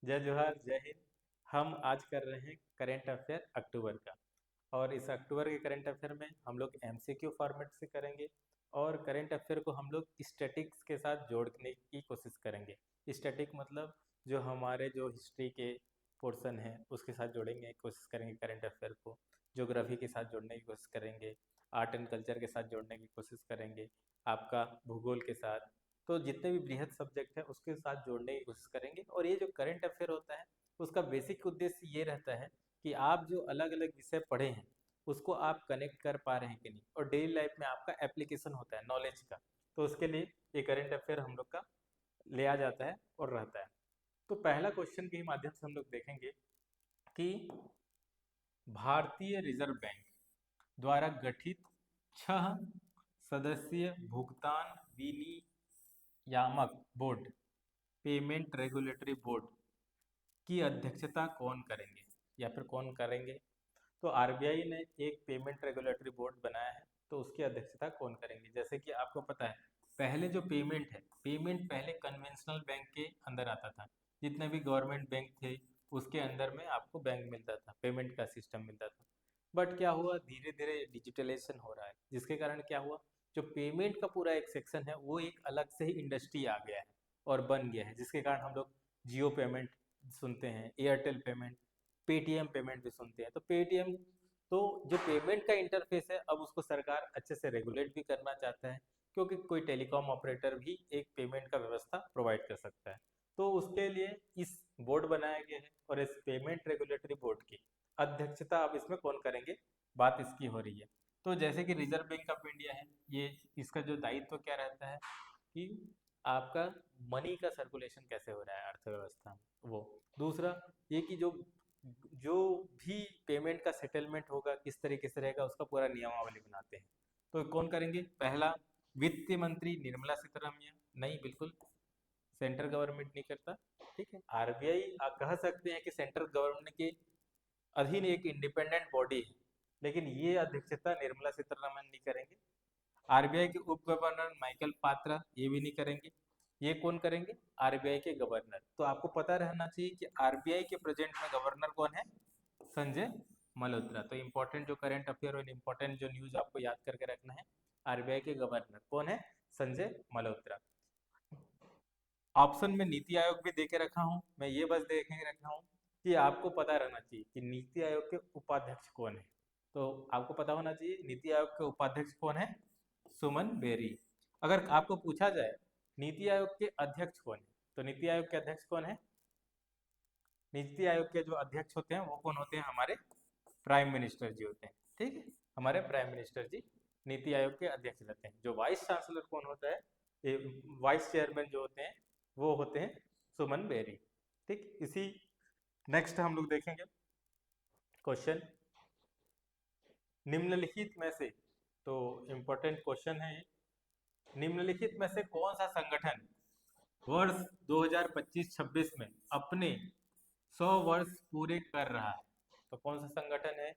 जय जोहार, जय हिंद। हम आज कर रहे हैं करेंट अफेयर अक्टूबर का। और इस अक्टूबर के करेंट अफेयर में हम लोग एमसीक्यू फॉर्मेट से करेंगे। और करेंट अफेयर को हम लोग स्टैटिक्स के साथ जोड़ने की कोशिश करेंगे। स्टैटिक मतलब जो हमारे जो हिस्ट्री के पोर्शन है उसके साथ जोड़ेंगे, कोशिश करेंगे करेंट अफेयर को। ज्योग्राफी के साथ जोड़ने की कोशिश करेंगे। आर्ट एंड कल्चर के साथ जोड़ने की कोशिश करेंगे। आपका भूगोल के साथ। तो जितने भी बृहद सब्जेक्ट है उसके साथ जोड़ने की कोशिश करेंगे। और ये जो करंट अफेयर होता है उसका बेसिक उद्देश्य ये रहता है कि आप जो अलग अलग विषय पढ़े हैं उसको आप कनेक्ट कर पा रहे हैं कि नहीं, और डेली लाइफ में आपका एप्लीकेशन होता है नॉलेज का। तो उसके लिए ये करंट अफेयर हम लोग का लिया जाता है और रहता है। तो पहला क्वेश्चन के माध्यम से हम लोग देखेंगे कि भारतीय रिजर्व बैंक द्वारा गठित 6 सदस्यीय भुगतान विनियामक बोर्ड, पेमेंट रेगुलेटरी बोर्ड की अध्यक्षता कौन करेंगे या फिर कौन करेंगे। तो आरबीआई ने एक पेमेंट रेगुलेटरी बोर्ड बनाया है, तो उसकी अध्यक्षता कौन करेंगे। जैसे कि आपको पता है पहले जो पेमेंट है, पेमेंट पहले कन्वेंशनल बैंक के अंदर आता था। जितने भी गवर्नमेंट बैंक थे उसके अंदर में आपको बैंक मिलता था, पेमेंट का सिस्टम मिलता था। बट क्या हुआ, धीरे धीरे डिजिटलाइजेशन हो रहा है, जिसके कारण क्या हुआ, जो पेमेंट का पूरा एक सेक्शन है वो एक अलग से ही इंडस्ट्री आ गया है और बन गया है, जिसके कारण हम लोग जियो पेमेंट सुनते हैं, एयरटेल पेमेंट, पेटीएम पेमेंट भी सुनते हैं। तो पेटीएम, तो जो पेमेंट का इंटरफेस है अब उसको सरकार अच्छे से रेगुलेट भी करना चाहता है, क्योंकि कोई टेलीकॉम ऑपरेटर भी एक पेमेंट का व्यवस्था प्रोवाइड कर सकता है। तो उसके लिए इस बोर्ड बनाया गया है, और इस पेमेंट रेगुलेटरी बोर्ड की अध्यक्षता अब इसमें कौन करेंगे, बात इसकी हो रही है। तो जैसे कि रिजर्व बैंक ऑफ इंडिया है, ये इसका जो दायित्व क्या रहता है कि आपका मनी का सर्कुलेशन कैसे हो रहा है अर्थव्यवस्था में, वो। दूसरा ये कि जो जो भी पेमेंट का सेटलमेंट होगा किस तरीके से रहेगा उसका पूरा नियमावली बनाते हैं। तो कौन करेंगे, पहला वित्त मंत्री निर्मला सीतारमण। नहीं, बिल्कुल सेंट्रल गवर्नमेंट नहीं करता। ठीक है, आरबीआई आप कह सकते हैं कि सेंट्रल गवर्नमेंट के अधीन एक इंडिपेंडेंट बॉडी है, लेकिन ये अध्यक्षता निर्मला सीतारमण नहीं करेंगे। आरबीआई के उप गवर्नर माइकल पात्रा ये भी नहीं करेंगे। ये कौन करेंगे, आरबीआई के गवर्नर। तो आपको पता रहना चाहिए कि आरबीआई के प्रेजेंट में गवर्नर कौन है, संजय मल्होत्रा। तो इम्पोर्टेंट जो करंट अफेयर और इम्पोर्टेंट जो न्यूज आपको याद करके रखना है, आरबीआई के गवर्नर कौन है, संजय मल्होत्रा। ऑप्शन में नीति आयोग भी दे के रखा हूँ मैं, ये बस देख के रखा हूँ कि आपको पता रहना चाहिए कि नीति आयोग के उपाध्यक्ष कौन है। तो आपको पता होना चाहिए नीति आयोग के उपाध्यक्ष कौन है, सुमन बेरी। अगर आपको पूछा जाए नीति आयोग के अध्यक्ष कौन है, तो नीति आयोग के अध्यक्ष कौन है, नीति आयोग के जो अध्यक्ष होते हैं वो कौन होते हैं, हमारे प्राइम मिनिस्टर जी होते हैं। ठीक है, हमारे प्राइम मिनिस्टर जी नीति आयोग के अध्यक्ष रहते हैं। जो वाइस चांसलर कौन होता है, वाइस चेयरमैन जो होते हैं वो होते हैं सुमन बेरी। ठीक, इसी नेक्स्ट हम लोग देखेंगे क्वेश्चन, निम्नलिखित में से, तो इम्पोर्टेंट क्वेश्चन है ये, निम्नलिखित में से कौन सा संगठन वर्ष 2025-26 में अपने 100 वर्ष पूरे कर रहा है। तो कौन सा संगठन है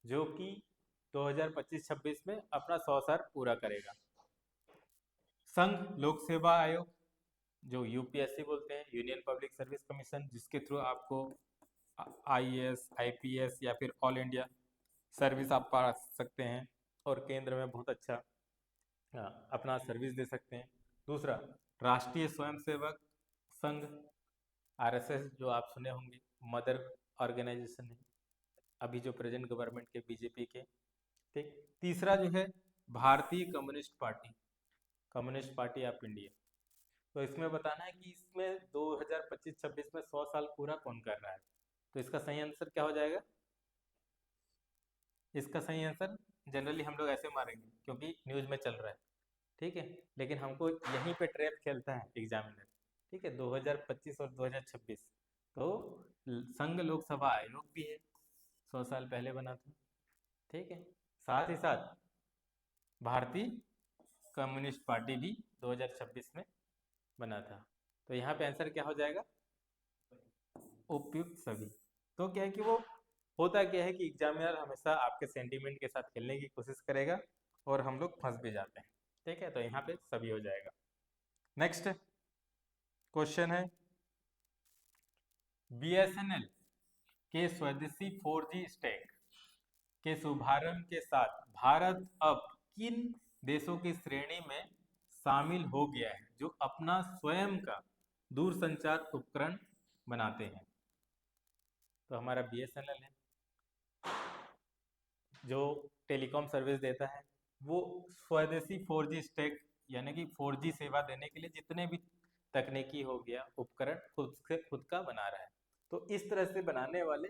जो कि 2025-26 में अपना 100 साल पूरा करेगा। संघ लोक सेवा आयोग, जो यूपीएससी बोलते हैं, यूनियन पब्लिक सर्विस कमीशन, जिसके थ्रू आपको आईएएस आईपीएस या फिर ऑल इंडिया सर्विस आप पा सकते हैं और केंद्र में बहुत अच्छा अपना सर्विस दे सकते हैं। दूसरा राष्ट्रीय स्वयंसेवक संघ, आरएसएस, जो आप सुने होंगे, मदर ऑर्गेनाइजेशन है अभी जो प्रेजेंट गवर्नमेंट के, बीजेपी के। ठीक, तीसरा जो है भारतीय communist party, communist party of India. तो इसमें बताना है कि इसमें 2025-26 में 100 साल पूरा कौन कर रहा है। तो इसका सही आंसर क्या हो जाएगा, इसका सही आंसर जनरली हम लोग ऐसे मारेंगे क्योंकि न्यूज में चल रहा है। ठीक है, लेकिन हमको यहीं पे ट्रैप खेलता है एग्जामिनर। ठीक है, 2025 और 2026, तो संघ लोकसभा आयोग भी है, 100 साल पहले बना था। ठीक है, साथ ही साथ भारतीय कम्युनिस्ट पार्टी भी 2026 में बना था। तो यहाँ पे आंसर क्या हो जाएगा, उपयुक्त सभी। तो क्या है कि वो होता क्या है कि एग्जामिनर हमेशा आपके सेंटीमेंट के साथ खेलने की कोशिश करेगा और हम लोग फंस भी जाते हैं। ठीक है, तो यहाँ पे सभी हो जाएगा। नेक्स्ट क्वेश्चन है, बीएसएनएल के स्वदेशी 4G स्टैक के शुभारंभ के साथ भारत अब किन देशों की श्रेणी में शामिल हो गया है जो अपना स्वयं का दूरसंचार उपकरण बनाते हैं? तो हमारा बीएसएनएल है जो टेलीकॉम सर्विस देता है, वो स्वदेशी 4G स्टैक यानी कि 4G सेवा देने के लिए जितने भी तकनीकी हो गया उपकरण खुद का बना रहा है। तो इस तरह से बनाने वाले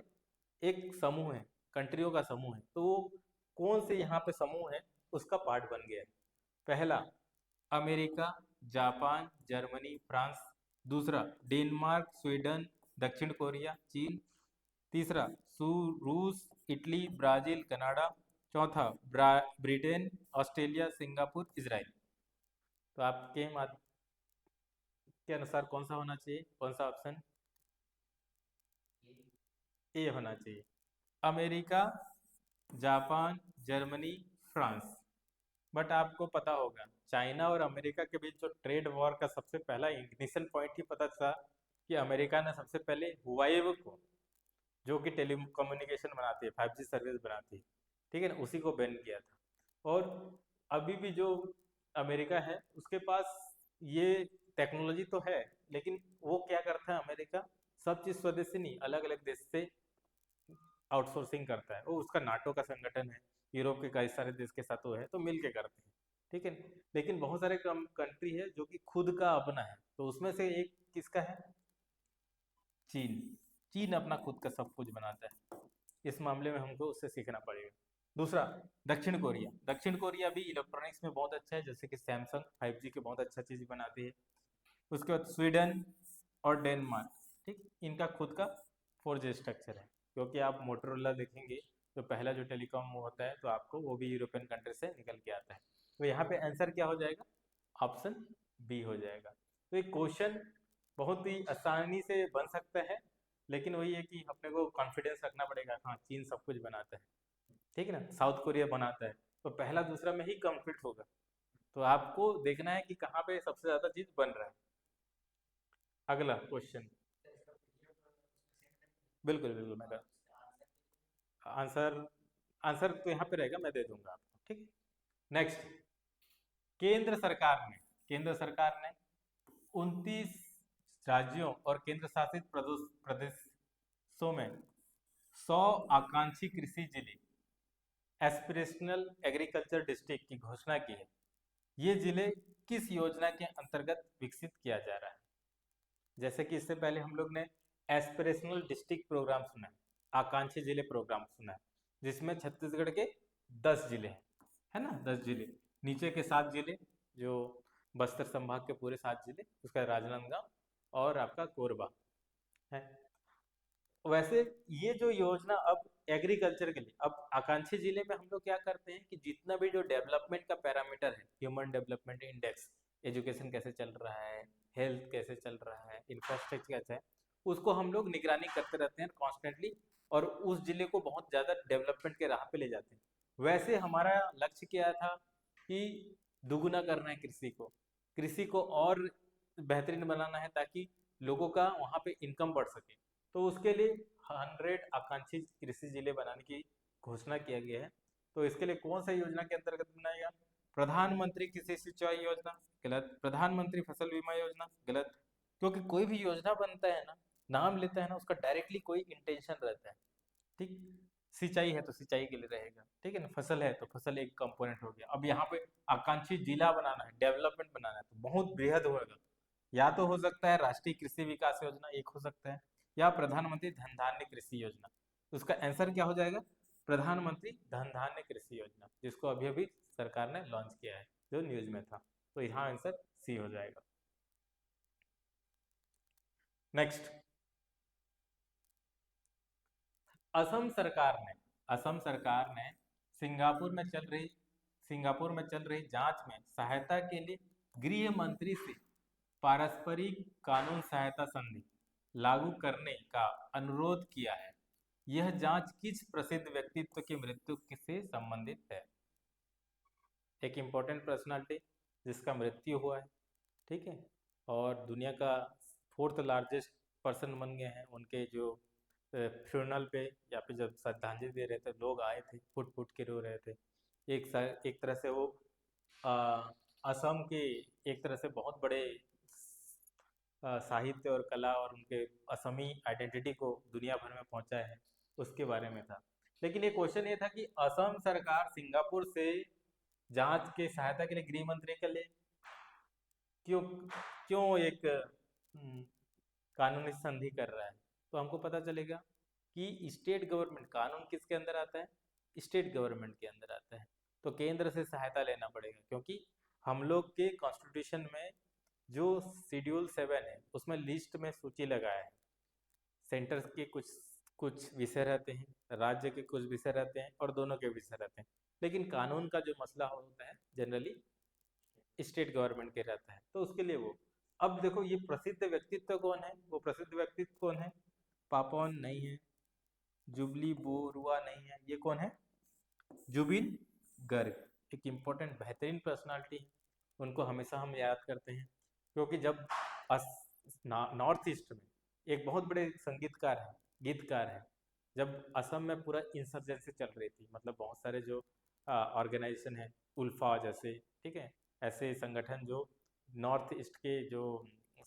एक समूह है, कंट्रियों का समूह है। तो वो कौन से यहाँ पे समूह है उसका पार्ट बन गया है। पहला अमेरिका, जापान, जर्मनी, फ्रांस। दूसरा डेनमार्क, स्वीडन, दक्षिण कोरिया, चीन। तीसरा रूस, इटली, ब्राजील, कनाडा। चौथा ब्रिटेन, ऑस्ट्रेलिया, सिंगापुर, इजराइल। तो आपके मत के अनुसार कौन सा होना चाहिए, कौन सा ऑप्शन? ए होना चाहिए। America, Japan, Germany, France. But आपको पता होगा चाइना और अमेरिका के बीच जो ट्रेड वॉर का सबसे पहला इग्निशन पॉइंट ही पता था कि अमेरिका ने सबसे पहले हुआवे को, जो कि टेलीकम्युनिकेशन बनाती है, 5G सर्विस बनाती है, ठीक है ना, उसी को बैन किया था। और अभी भी जो अमेरिका है उसके पास ये टेक्नोलॉजी तो है, लेकिन वो क्या करता है अमेरिका, सब चीज़ स्वदेशी नहीं, अलग अलग देश से आउटसोर्सिंग करता है। वो उसका नाटो का संगठन है, यूरोप के कई सारे देश के साथ वो है, तो मिल के करते हैं, ठीक है। लेकिन बहुत सारे कंट्री है जो कि खुद का अपना है, तो उसमें से एक किसका है? चीन। चीन अपना खुद का सब कुछ बनाता है, इस मामले में हमको उससे सीखना पड़ेगा। दूसरा दक्षिण कोरिया। दक्षिण कोरिया भी इलेक्ट्रॉनिक्स में बहुत अच्छा है, जैसे कि सैमसंग 5G के बहुत अच्छा चीज़ बनाती है। उसके बाद स्वीडन और डेनमार्क, ठीक, इनका खुद का 4G स्ट्रक्चर है। क्योंकि आप मोटरोला देखेंगे तो पहला जो टेलीकॉम होता है तो आपको वो भी यूरोपियन कंट्री से निकल के आता है। तो यहाँ पे आंसर क्या हो जाएगा? ऑप्शन बी हो जाएगा। तो एक क्वेश्चन बहुत ही आसानी से बन सकता है, लेकिन वही है कि अपने को कॉन्फिडेंस रखना पड़ेगा। हाँ, चीन सब कुछ बनाता है, ठीक है ना, साउथ कोरिया बनाता है, तो पहला दूसरा में ही कंप्लीट होगा। तो आपको देखना है कि कहाँ पे सबसे ज़्यादा चीज़ बन रहा है। अगला क्वेश्चन। बिल्कुल बिल्कुल, मैं आंसर आंसर तो यहाँ पे रहेगा, मैं दे दूंगा आपको, ठीक। नेक्स्ट, केंद्र सरकार ने केंद्र सरकार ने 29 राज्यों और केंद्र शासित प्रदेशों में 100 आकांक्षी कृषि जिले, एस्पिरेशनल एग्रीकल्चर डिस्ट्रिक्ट की घोषणा की है। ये जिले किस योजना के अंतर्गत विकसित किया जा रहा है? जैसे कि इससे पहले हम लोग ने एस्पिरेशनल डिस्ट्रिक्ट प्रोग्राम सुना है, आकांक्षी जिले प्रोग्राम सुना है, जिसमें छत्तीसगढ़ के 10 जिले हैं, है ना, 10 जिले। नीचे के 7 जिले जो बस्तर संभाग के पूरे 7 जिले, उसका राजनांदगांव और आपका कोरबा है। वैसे ये जो योजना अब एग्रीकल्चर के लिए, अब आकांक्षी जिले में हम लोग क्या करते हैं कि जितना भी जो डेवलपमेंट का पैरामीटर है, ह्यूमन डेवलपमेंट इंडेक्स, एजुकेशन कैसे चल रहा है, हेल्थ कैसे चल रहा है, इंफ्रास्ट्रक्चर कैसा है, उसको हम लोग निगरानी करते रहते हैं कॉन्स्टेंटली, और उस जिले को बहुत ज़्यादा डेवलपमेंट के राह पे ले जाते हैं। वैसे हमारा लक्ष्य क्या था कि दुगुना करना है कृषि को और बेहतरीन बनाना है, ताकि लोगों का वहाँ पे इनकम बढ़ सके। तो उसके लिए 100 आकांक्षी कृषि जिले बनाने की घोषणा किया गया है। तो इसके लिए कौन सा योजना के अंतर्गत बनाएगा? प्रधानमंत्री कृषि सिंचाई योजना, गलत। प्रधानमंत्री फसल बीमा योजना, गलत। क्योंकि कोई भी योजना बनता है ना, नाम लेता है ना, उसका डायरेक्टली कोई इंटेंशन रहता है, ठीक। सिंचाई है तो सिंचाई के लिए रहेगा, ठीक है ना, फसल है तो फसल एक कंपोनेंट हो गया। अब यहाँ पे आकांक्षी जिला बनाना है, डेवलपमेंट बनाना है, तो बहुत बृहद होगा। या तो हो सकता है राष्ट्रीय कृषि विकास योजना, एक हो सकता है, या प्रधानमंत्री धन धान्य कृषि योजना। उसका आंसर क्या हो जाएगा? प्रधानमंत्री धन धान्य कृषि योजना, जिसको अभी अभी सरकार ने लॉन्च किया है, जो न्यूज में था। तो यहाँ आंसर सी हो जाएगा। नेक्स्ट, असम सरकार ने सिंगापुर में चल रही जांच में सहायता के लिए गृह मंत्री से पारस्परिक कानून सहायता संधि लागू करने का अनुरोध किया है। यह जांच किस प्रसिद्ध व्यक्तित्व की मृत्यु से संबंधित है? एक इम्पोर्टेंट पर्सनालिटी जिसका मृत्यु हुआ है, ठीक है, और दुनिया का 4th लार्जेस्ट पर्सन बन गए हैं। उनके जो फ्यूनरल पे या फिर जब श्रद्धांजलि दे रहे थे, लोग आए थे, फुट फुट के रो रहे थे। एक तरह से वो असम के एक तरह से बहुत बड़े साहित्य और कला और उनके असमी आइडेंटिटी को दुनिया भर में पहुंचाए हैं, उसके बारे में था। लेकिन ये क्वेश्चन ये था कि असम सरकार सिंगापुर से जांच के सहायता के लिए गृह मंत्री के लिए क्यों क्यों एक कानूनी संधि कर रहा है। तो हमको पता चलेगा कि स्टेट गवर्नमेंट, कानून किसके अंदर आता है, स्टेट गवर्नमेंट के अंदर आता है। तो केंद्र से सहायता लेना पड़ेगा, क्योंकि हम लोग के कॉन्स्टिट्यूशन में जो शेड्यूल 7 है उसमें लिस्ट में सूची लगाया है, सेंटर के कुछ कुछ विषय रहते हैं, राज्य के कुछ विषय रहते हैं और दोनों के विषय रहते हैं। लेकिन कानून का जो मसला होता है जनरली स्टेट गवर्नमेंट के रहता है। तो उसके लिए वो, अब देखो ये प्रसिद्ध व्यक्तित्व कौन है, वो प्रसिद्ध व्यक्तित्व कौन है, पापोन नहीं है, जुबली बोरुआ नहीं है, ये कौन है, जुबिन गर्ग। एक इम्पोर्टेंट बेहतरीन पर्सनालिटी है, उनको हमेशा हम याद करते हैं, क्योंकि जब नॉर्थ ईस्ट में एक बहुत बड़े संगीतकार हैं, गीतकार हैं, जब असम में पूरा इंसर्जेंसी चल रही थी, मतलब बहुत सारे जो ऑर्गेनाइजेशन है, उल्फा जैसे, ठीक है, ऐसे संगठन जो नॉर्थ ईस्ट के जो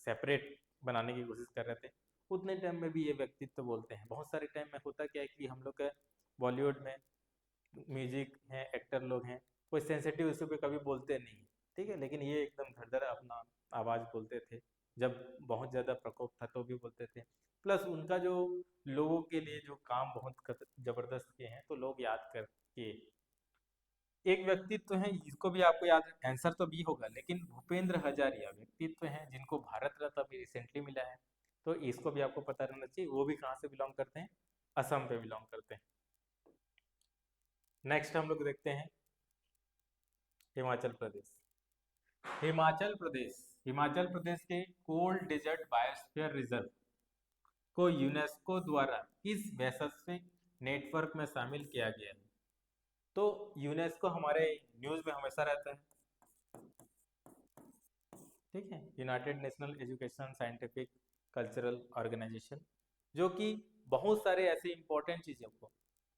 सेपरेट बनाने की कोशिश कर रहे थे, उतने टाइम में भी ये व्यक्तित्व बोलते हैं। बहुत सारे टाइम में होता क्या है कि हम लोग का बॉलीवुड में म्यूजिक हैं, एक्टर लोग हैं, कोई सेंसिटिव इशू पे कभी बोलते नहीं, ठीक है, लेकिन ये एकदम धड़धड़ अपना आवाज़ बोलते थे, जब बहुत ज़्यादा प्रकोप था तो भी बोलते थे। प्लस उनका जो लोगों के लिए जो काम बहुत ज़बरदस्त किए हैं, तो लोग याद करके एक व्यक्तित्व है, इसको भी आपको याद, आंसर तो बी होगा, लेकिन भूपेंद्र हजारिया व्यक्तित्व हैं जिनको भारत रत्न अभी रिसेंटली मिला है। तो इसको भी आपको पता रहना चाहिए, वो भी कहाँ से बिलोंग करते हैं, असम पे बिलोंग करते हैं। नेक्स्ट हम लोग देखते हैं हिमाचल प्रदेश। हिमाचल प्रदेश के कोल्ड डेजर्ट बायोस्फीयर रिजर्व को यूनेस्को द्वारा किस वैश्विक नेटवर्क में शामिल किया गया है। तो यूनेस्को हमारे न्यूज़ में हमेशा रहता है, ठीक है, united national education scientific cultural organisation, जो कि बहुत सारे ऐसे इंपॉर्टेंट चीज़ों को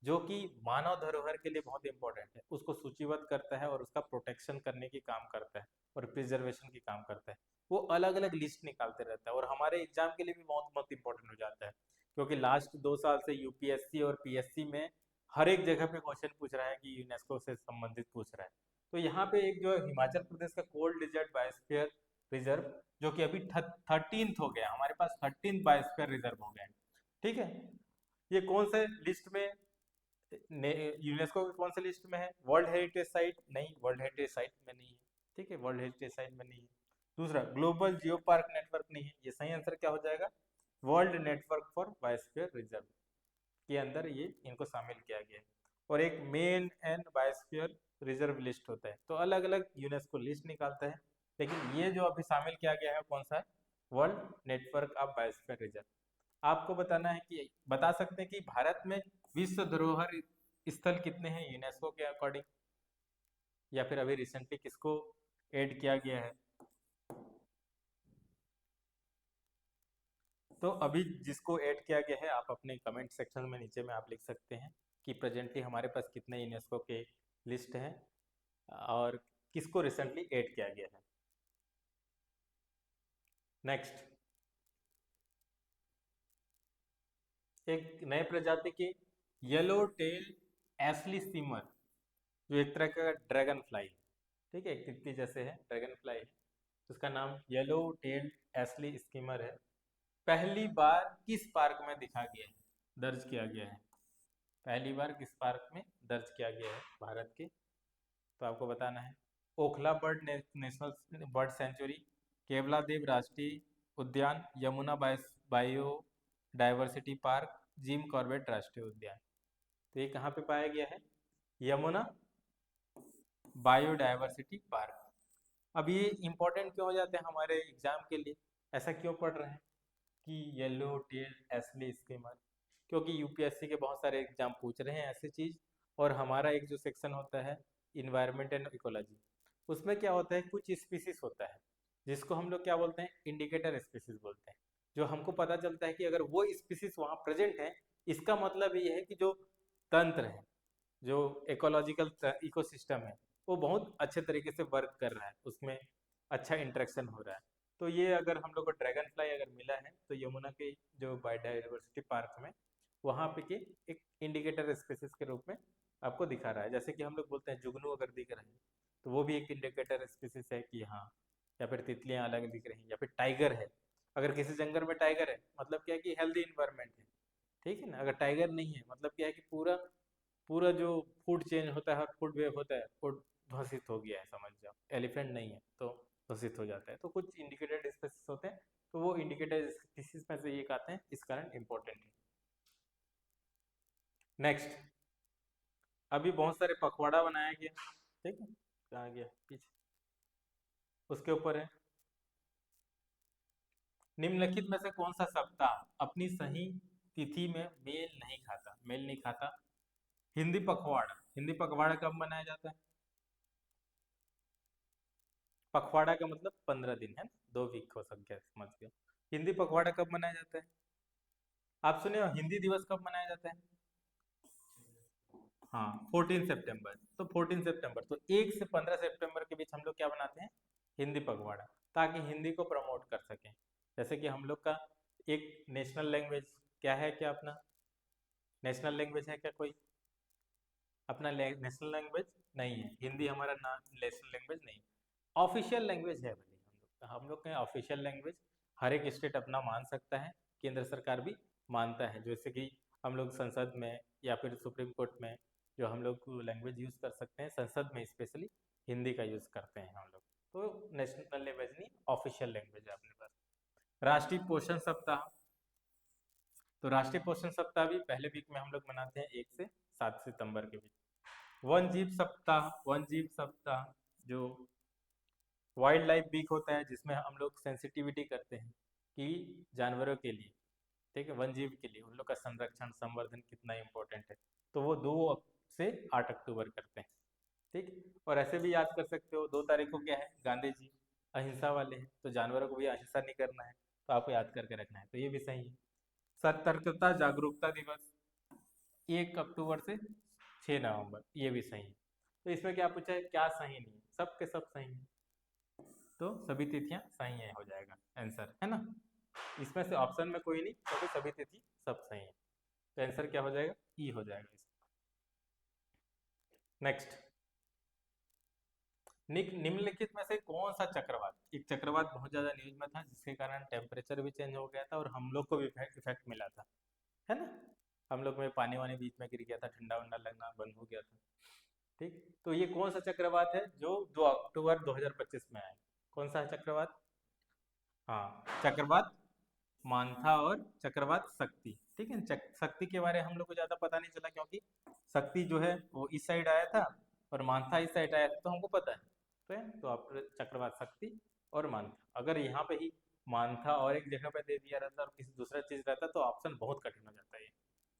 जो कि मानव धरोहर के लिए बहुत इंपॉर्टेंट है उसको सूचीबद्ध करता है और उसका प्रोटेक्शन करने की काम करता है और प्रिजर्वेशन की काम करता है। वो अलग अलग लिस्ट निकालते रहता है और हमारे एग्जाम के लिए भी बहुत बहुत इंपॉर्टेंट हो जाता है, क्योंकि लास्ट 2 साल से यूपीएससी और पीएससी में हर एक जगह पे क्वेश्चन पूछ रहा है कि यूनेस्को से संबंधित पूछ रहा है। तो यहाँ पे एक जो हिमाचल प्रदेश का कोल्ड डिजर्ट बायोस्फीयर रिजर्व, जो कि अभी 13th हो गया, हमारे पास 13th बायोस्फीयर रिजर्व हो गए, ठीक है। ये कौन से लिस्ट में, यूनेस्को के कौन से लिस्ट में है, वर्ल्ड हेरिटेज साइट नहीं, वर्ल्ड हेरिटेज साइट में नहीं है, ठीक है, वर्ल्ड हेरिटेज साइट में नहीं है। दूसरा, ग्लोबल जियो पार्क नेटवर्क नहीं है, ये सही आंसर क्या हो जाएगा, world network for biosphere reserve के अंदर ये इनको शामिल किया गया है। और एक main and biosphere reserve list होता है, तो अलग अलग यूनेस्को लिस्ट निकालता है, लेकिन ये जो अभी शामिल किया गया है कौन सा है, world network of biosphere reserve. आपको बताना है कि बता सकते हैं कि भारत में विश्व धरोहर स्थल कितने हैं यूनेस्को के अकॉर्डिंग, या फिर अभी रिसेंटली किसको ऐड किया गया है। तो अभी जिसको ऐड किया गया है आप अपने कमेंट सेक्शन में नीचे में आप लिख सकते हैं कि प्रेजेंटली हमारे पास कितने यूनेस्को के लिस्ट हैं और किसको रिसेंटली ऐड किया गया है। नेक्स्ट, एक नए प्रजाति के येलो टेल एस्ली स्टीमर, जो एक तरह का ड्रैगन फ्लाई, ठीक है, एक तितली जैसे है, ड्रैगन फ्लाई है, उसका नाम येलो टेल एस्ली स्कीमर है, पहली बार किस पार्क में दिखा गया है, दर्ज किया गया है, पहली बार किस पार्क में दर्ज किया गया है भारत के। तो आपको बताना है, Okhla bird national bird sanctuary, Keoladeo राष्ट्रीय उद्यान, Yamuna bio diversity park, Jim Corbett राष्ट्रीय उद्यान। तो ये कहाँ पे पाया गया है, यमुना बायोडायवर्सिटी पार्क। अब ये इंपॉर्टेंट क्यों हो जाते हैं हमारे एग्जाम के लिए, ऐसा क्यों पढ़ रहे हैं कि येलो टेल एस्ली स्कीमर, क्योंकि यूपीएससी के बहुत सारे एग्जाम पूछ रहे हैं ऐसी चीज़। और हमारा एक जो सेक्शन होता है इन्वायरमेंट एंड इकोलॉजी, उसमें क्या होता है, कुछ स्पीसीज होता है जिसको हम लोग क्या बोलते हैं, इंडिकेटर स्पीसीज बोलते हैं, जो हमको पता चलता है कि अगर वो स्पीसीज वहाँ प्रेजेंट है, इसका मतलब ये है कि जो तंत्र है, जो इकोलॉजिकल इकोसिस्टम है, वो बहुत अच्छे तरीके से वर्क कर रहा है, उसमें अच्छा इंटरेक्शन हो रहा है। तो ये अगर हम लोग को ड्रैगन फ्लाई अगर मिला है तो यमुना के जो बायोडाइवर्सिटी पार्क में वहाँ पे के एक इंडिकेटर स्पीसीज के रूप में आपको दिखा रहा है। जैसे कि हम लोग बोलते हैं जुगनू अगर दिख रहे हैं तो वो भी एक इंडिकेटर स्पीसीज है कि हाँ, या फिर तितलियाँ अलग दिख रही हैं, या फिर टाइगर है। अगर किसी जंगल में टाइगर है मतलब क्या है कि हेल्दी इन्वायरमेंट है, ठीक है ना। अगर टाइगर नहीं है मतलब क्या है कि पूरा पूरा जो फूड चेंज होता है और फूड वेव होता है वो ध्वसित हो गया है, समझ जाओ। एलिफेंट नहीं है तो ध्वसित हो जाता है। तो कुछ इंडिकेटेड स्पीसीज होते हैं, तो वो इंडिकेटेड स्पीसीज में से एक आते हैं, इस कारण इंपॉर्टेंट है। नेक्स्ट, अभी बहुत सारे पखवाड़ा बनाया गया, ठीक है, कहाँ गया पीछे, उसके ऊपर है निम्नलिखित में से कौन सा सप्ताह अपनी सही तिथि में मेल नहीं खाता। हिंदी पखवाड़ा, हिंदी पखवाड़ा कब मनाया जाता है? पखवाड़ा का मतलब 15 दिन है ना, 2 वीक हो सक गया, समझ गया। हिंदी पखवाड़ा कब मनाया जाता है? आप सुने हो हिंदी दिवस कब मनाया जाता है? हाँ, 14 सितंबर। तो 14 सितंबर, तो 1 से 15 सितंबर के बीच हम लोग क्या बनाते हैं? हिंदी पखवाड़ा, ताकि हिंदी को प्रमोट कर सकें। जैसे कि हम लोग का एक नेशनल लैंग्वेज क्या है, क्या अपना नेशनल लैंग्वेज है क्या कोई? अपना नेशनल लैंग्वेज नहीं है, हिंदी हमारा नेशनल लैंग्वेज नहीं, ऑफिशियल लैंग्वेज है भले। हम लोग के ऑफिशियल लैंग्वेज हर एक स्टेट अपना मान सकता है, केंद्र सरकार भी मानता है। जैसे कि हम लोग संसद में या फिर सुप्रीम कोर्ट में जो हम लोग लैंग्वेज यूज़ कर सकते हैं, संसद में स्पेशली हिंदी का यूज़ करते हैं हम लोग। तो नेशनल लैंग्वेज नहीं, ऑफिशियल लैंग्वेज है अपने पास। राष्ट्रीय पोषण सप्ताह, तो राष्ट्रीय पोषण सप्ताह भी पहले वीक में हम लोग मनाते हैं, 1 से 7 सितंबर के बीच। वन जीव सप्ताह, वन जीव सप्ताह जो वाइल्ड लाइफ वीक होता है, जिसमें हम लोग सेंसिटिविटी करते हैं कि जानवरों के लिए, ठीक है, वन जीव के लिए उन लोग का संरक्षण संवर्धन कितना इम्पोर्टेंट है। तो वो 2 से 8 अक्टूबर करते हैं, ठीक। और ऐसे भी याद कर सकते हो, 2 तारीख को क्या है, गांधी जी अहिंसा वाले हैं, तो जानवरों को भी अहिंसा नहीं करना है, तो आपको याद करके रखना है, तो ये भी सही है। सतर्कता जागरूकता दिवस 1 अक्टूबर से 6 नवंबर, ये भी सही है। तो इसमें क्या पूछा है, क्या सही नहीं है? सब के सब सही है, तो सभी तिथियां सही है, हो जाएगा आंसर, है ना। इसमें से ऑप्शन में कोई नहीं, क्योंकि सभी तिथि सब सही है, तो आंसर क्या हो जाएगा, ई हो जाएगा इसका। नेक्स्ट, निम्नलिखित में से कौन सा चक्रवात, एक चक्रवात बहुत ज्यादा न्यूज में था जिसके कारण टेम्परेचर भी चेंज हो गया था और हम लोग को भी इफेक्ट मिला था, है ना। हम लोग में पानी वानी बीच में गिर गया था, ठंडा वंडा लगना बंद हो गया था, ठीक। तो ये कौन सा चक्रवात है जो 2 अक्टूबर 2025 में आया? कौन सा है चक्रवात? हाँ, चक्रवात मानथा और चक्रवात शक्ति, ठीक है। शक्ति के बारे में हम लोग को ज़्यादा पता नहीं चला, क्योंकि शक्ति जो है वो इस साइड आया था और मानथा इस साइड आया था, तो हमको पता है। तो आप चक्रवात शक्ति और मानथा, अगर यहाँ पे ही मानथा और एक जगह पे दे दिया रहता और किसी दूसरा चीज़ रहता तो ऑप्शन बहुत कठिन हो जाता है ये।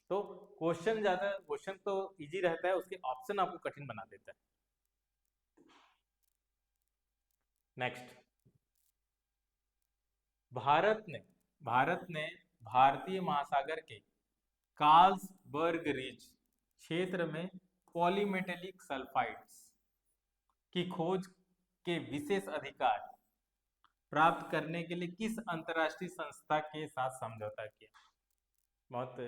तो क्वेश्चन तो इजी रहता है, उसके ऑप्शन आपको कठिन बना देता है। नेक्स्ट, भारत ने भारत ने भारतीय महासागर के कार्ल्सबर्ग रिज क्षेत्र में पॉलीमेटेलिक सल्फाइड्स की खोज के विशेष अधिकार प्राप्त करने के लिए किस अंतर्राष्ट्रीय संस्था के साथ समझौता किया? बहुत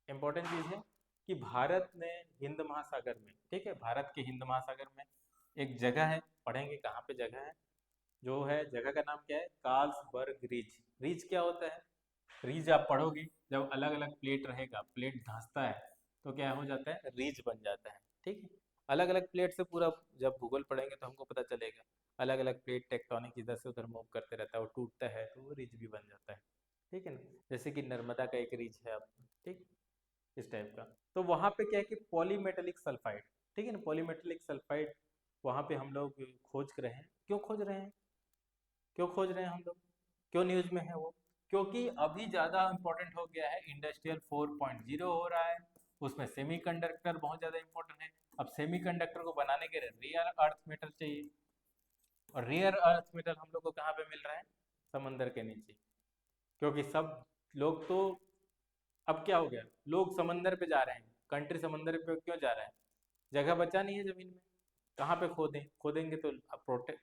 इंपॉर्टेंट चीज है कि भारत ने हिंद महासागर में, ठीक है, भारत के हिंद महासागर में एक जगह है, पढ़ेंगे कहाँ पे जगह है, जो है जगह का नाम क्या है, कार्ल्सबर्ग रिज। रिज क्या होता है? रीज आप पढ़ोगे, जब अलग अलग प्लेट रहेगा, प्लेट धंसता है तो क्या हो जाता है, रीज बन जाता है, ठीक है। अलग अलग प्लेट से पूरा, जब भूगोल पढ़ेंगे तो हमको पता चलेगा, अलग अलग प्लेट टेक्टोनिक इधर से उधर मूव करते रहता है, वो टूटता है तो वो रीज भी बन जाता है, ठीक है ना। जैसे कि नर्मदा का एक रीज है आपका, ठीक, इस टाइप का। तो वहाँ पे क्या है कि पॉलीमेटेलिक सल्फाइड, ठीक है ना, पॉलीमेटेलिक सल्फाइड वहाँ पे हम लोग खोज रहे हैं। क्यों खोज रहे हैं, क्यों खोज रहे हैं हम लोग, क्यों न्यूज में है वो? क्योंकि अभी ज़्यादा इंपॉर्टेंट हो गया है, इंडस्ट्रियल 4.0 हो रहा है, उसमें सेमीकंडक्टर बहुत ज़्यादा इंपॉर्टेंट है। अब सेमीकंडक्टर को बनाने के लिए रेयर अर्थ मेटल चाहिए, और रेयर अर्थ मेटल हम लोग को कहाँ पे मिल रहा है, समंदर के नीचे। क्योंकि सब लोग तो, अब क्या हो गया, लोग समंदर पे जा रहे हैं, कंट्री समंदर पे क्यों जा रहे हैं, जगह बचा नहीं है जमीन में, कहाँ पे खोदें, खोदेंगे तो प्रोटेक्ट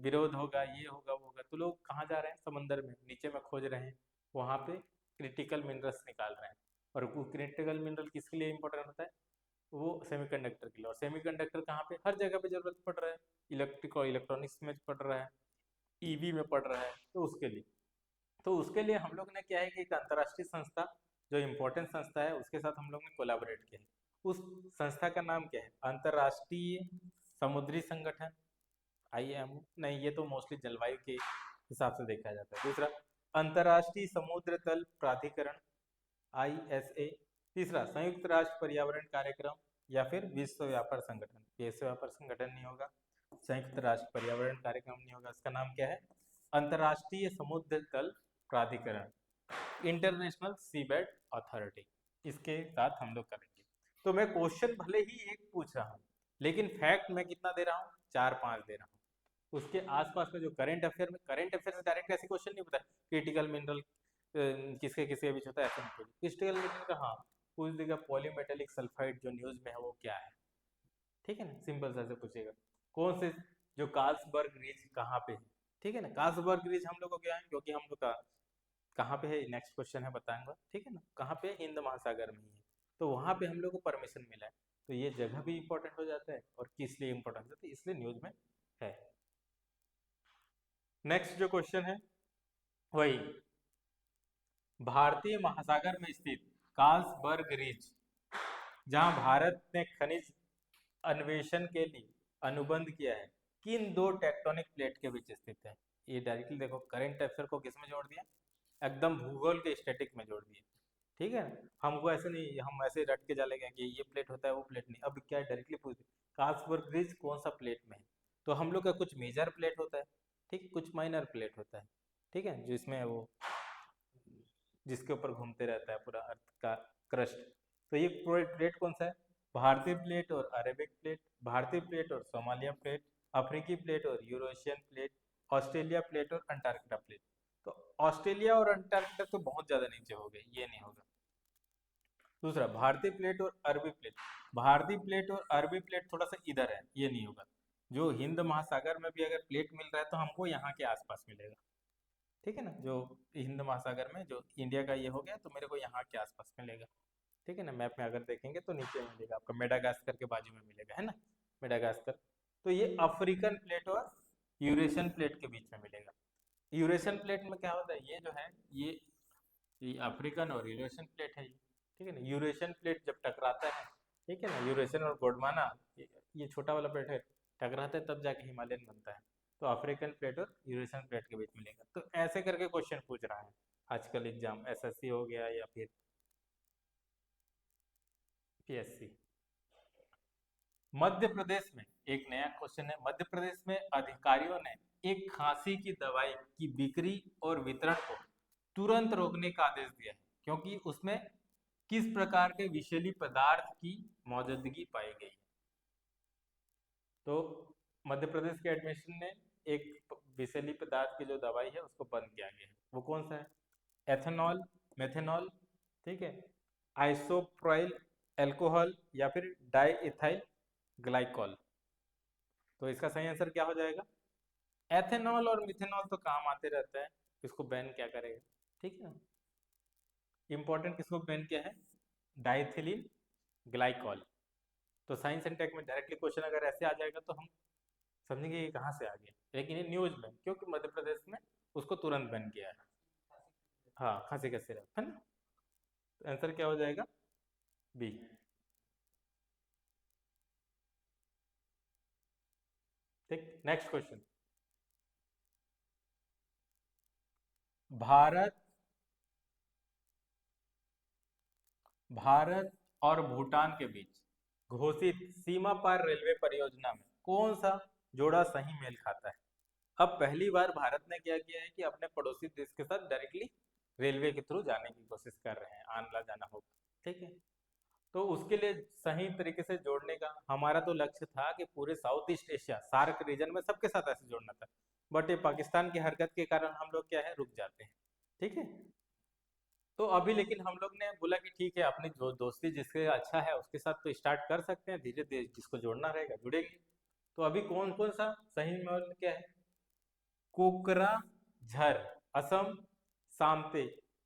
विरोध होगा, ये होगा वो होगा, तो लोग कहाँ जा रहे हैं, समंदर में नीचे में खोज रहे हैं, वहाँ पे क्रिटिकल मिनरल्स निकाल रहे हैं। और वो क्रिटिकल मिनरल किसके लिए इंपॉर्टेंट होता है, वो सेमीकंडक्टर के लिए। और सेमीकंडक्टर कहाँ पे, हर जगह पे जरूरत पड़ रहा है, इलेक्ट्रिक और इलेक्ट्रॉनिक्स में पड़ रहा है, ईवी में पड़ रहा है, तो उसके लिए हम लोग ने क्या है कि एक अंतर्राष्ट्रीय संस्था, जो इम्पोर्टेंट संस्था है, उसके साथ हम लोग ने कोलैबोरेट किया है। उस संस्था का नाम क्या है, अंतर्राष्ट्रीय समुद्री संगठन, IMO नहीं, ये तो मोस्टली जलवायु के हिसाब से देखा जाता है। दूसरा, अंतर्राष्ट्रीय समुद्र तल प्राधिकरण, ISA। तीसरा, संयुक्त राष्ट्र पर्यावरण कार्यक्रम, या फिर विश्व व्यापार संगठन। विश्व व्यापार संगठन नहीं होगा, संयुक्त राष्ट्र पर्यावरण कार्यक्रम नहीं होगा, इसका नाम क्या है, अंतर्राष्ट्रीय समुद्र तल प्राधिकरण, इंटरनेशनल सीबेड अथॉरिटी। इसके साथ हम लोग करेंगे। तो मैं क्वेश्चन भले ही एक पूछ रहा हूँ, लेकिन फैक्ट मैं कितना दे रहा हूँ, 4-5 दे रहा हूँ। उसके आसपास में जो करंट अफेयर में, करंट अफेयर से डायरेक्ट ऐसे क्वेश्चन नहीं होता है, क्रिटिकल मिनरल किसके किसके बीच होता है, ऐसा नहीं कुछ। क्रिटिकल मिनरल का हाँ पूछ देगा, पॉलीमेटेलिक सल्फाइड जो न्यूज में है वो क्या है, ठीक है ना, सिंपल सा से पूछेगा। कौन से, जो कार्लसबर्ग रिज कहाँ पे है, ठीक है ना, कार्लसबर्ग रिज हम लोग को क्या है, क्योंकि हम लोग का कहाँ पे है, नेक्स्ट क्वेश्चन है बताऊंगा, ठीक है ना, कहाँ पे, हिंद महासागर में ही है, तो वहां पे हम लोग को परमिशन मिला है, तो ये जगह भी इंपॉर्टेंट हो जाता है, और किस लिए इंपॉर्टेंट होता है, इसलिए न्यूज में है। नेक्स्ट जो क्वेश्चन है वही, भारतीय महासागर में स्थित कार्लसबर्ग रिज, जहां भारत ने खनिज अन्वेषण के लिए अनुबंध किया है, किन दो टेक्टोनिक प्लेट के बीच स्थित है। ये डायरेक्टली देखो, करंट अफेयर को किस में जोड़ दिया, एकदम भूगोल के स्टैटिक में जोड़ दिया, ठीक है ना। हमको ऐसे नहीं, हम ऐसे रट के चलेंगे कि ये प्लेट होता है वो प्लेट नहीं, अब क्या डायरेक्टली पूछ कार्लसबर्ग रिज कौन सा प्लेट में है, तो हम लोग का कुछ मेजर प्लेट होता है, ठीक, कुछ माइनर प्लेट होता है, ठीक है, जिसमें वो जिसके ऊपर घूमते रहता है पूरा अर्थ का क्रस्ट। तो ये प्लेट कौन सा है, भारतीय प्लेट और अरेबिक प्लेट, भारतीय प्लेट और सोमालिया प्लेट, अफ्रीकी प्लेट और यूरोशियन प्लेट, ऑस्ट्रेलिया प्लेट और अंटार्कटिका प्लेट। तो ऑस्ट्रेलिया और अंटार्कटिका तो बहुत ज्यादा नीचे हो गए, ये नहीं होगा। दूसरा, भारतीय प्लेट और अरबी प्लेट, भारतीय प्लेट और अरबी प्लेट थोड़ा सा इधर है, ये नहीं होगा। जो हिंद महासागर में भी अगर प्लेट मिल रहा है तो हमको यहाँ के आसपास मिलेगा, ठीक है ना, जो हिंद महासागर में जो इंडिया का ये हो गया तो मेरे को यहाँ के आसपास मिलेगा, ठीक है ना। मैप में अगर देखेंगे तो नीचे मिलेगा आपका, मेडागास्कर के बाजू में मिलेगा, है ना, मेडागास्कर। तो ये अफ्रीकन प्लेट और यूरेशियन प्लेट के बीच में मिलेगा। यूरेशियन प्लेट में क्या होता है, ये जो है ये अफ्रीकन और यूरेशियन प्लेट है ये, ठीक है ना। यूरेशियन प्लेट जब टकराता है, ठीक है ना, यूरेशियन और गोंडवाना, ये छोटा वाला प्लेट है, टकराता है तब जाके हिमालयन बनता है। तो अफ्रीकन प्लेट और यूरेशियन प्लेट के बीच मिलेगा। तो ऐसे करके क्वेश्चन पूछ रहा है आजकल एग्जाम, SSC हो गया या फिर PSC। मध्य प्रदेश में एक नया क्वेश्चन है, मध्य प्रदेश में अधिकारियों ने एक खांसी की दवाई की बिक्री और वितरण को तुरंत रोकने का आदेश दिया है, क्योंकि उसमें किस प्रकार के विषैली पदार्थ की मौजूदगी पाई गई है। तो मध्य प्रदेश के एडमिनिस्ट्रेशन ने एक विषैली पदार्थ की जो दवाई है उसको बंद किया गया है, वो कौन सा है, एथेनॉल, मेथेनॉल, ठीक है, आइसोप्रोइल एल्कोहल, या फिर डाई इथाइल ग्लाइकॉल। तो इसका सही आंसर क्या हो जाएगा, एथेनॉल और मिथेनॉल तो काम आते रहता है, इसको बैन क्या करेगा, ठीक है। इंपॉर्टेंट किसको बैन किया है, डाइथिलीन ग्लाइकॉल। तो साइंस एंड टेक में डायरेक्टली क्वेश्चन अगर ऐसे आ जाएगा तो हम समझेंगे ये कहाँ से आ गया, लेकिन ये न्यूज में, क्योंकि मध्य प्रदेश में उसको तुरंत बैन किया है। हाँ, खांसी का सिरप है ना, तो आंसर क्या हो जाएगा, बी। ठीक, नेक्स्ट क्वेश्चन, भारत भारत और भूटान के बीच घोषित सीमा पार रेलवे परियोजना में कौन सा जोड़ा सही मेल खाता है। अब पहली बार भारत ने क्या किया है कि अपने पड़ोसी देश के साथ डायरेक्टली रेलवे के थ्रू जाने की कोशिश कर रहे हैं, आना जाना होगा, ठीक है। तो उसके लिए सही तरीके से जोड़ने का हमारा तो लक्ष्य था कि पूरे south east Asia SAARC region में सबके साथ ऐसे जोड़ना था, बट ये पाकिस्तान की हरकत के कारण हम लोग क्या है, रुक जाते हैं, ठीक है। तो अभी लेकिन हम लोग ने बोला कि ठीक है, अपनी जो दोस्ती जिसके अच्छा है उसके साथ तो स्टार्ट कर सकते हैं, धीरे धीरे जिसको जोड़ना रहेगा जुड़ेंगे। तो अभी कौन कौन सा सही में क्या है? कोकराझार असम, सामते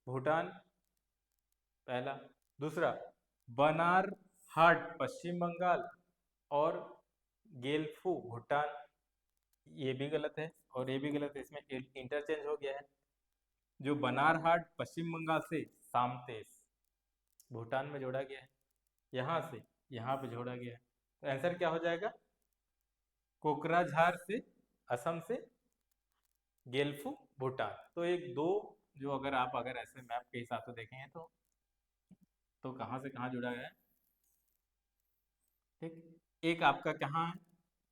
भूटान, पहला। दूसरा, बनारहाट पश्चिम बंगाल, और गेल्फू भूटान, ये भी गलत है और ये भी गलत है, इसमें इंटरचेंज हो गया है। जो बनारहाट पश्चिम बंगाल से सामतेस भूटान में जोड़ा गया है, यहाँ से यहाँ पे जोड़ा गया है। तो आंसर क्या हो जाएगा? कोकराझार से असम से गेल्फू भूटान। तो एक दो, जो अगर ऐसे मैप के हिसाब से देखेंगे तो कहाँ से कहाँ जुड़ा गया है? ठीक। एक आपका कहाँ है?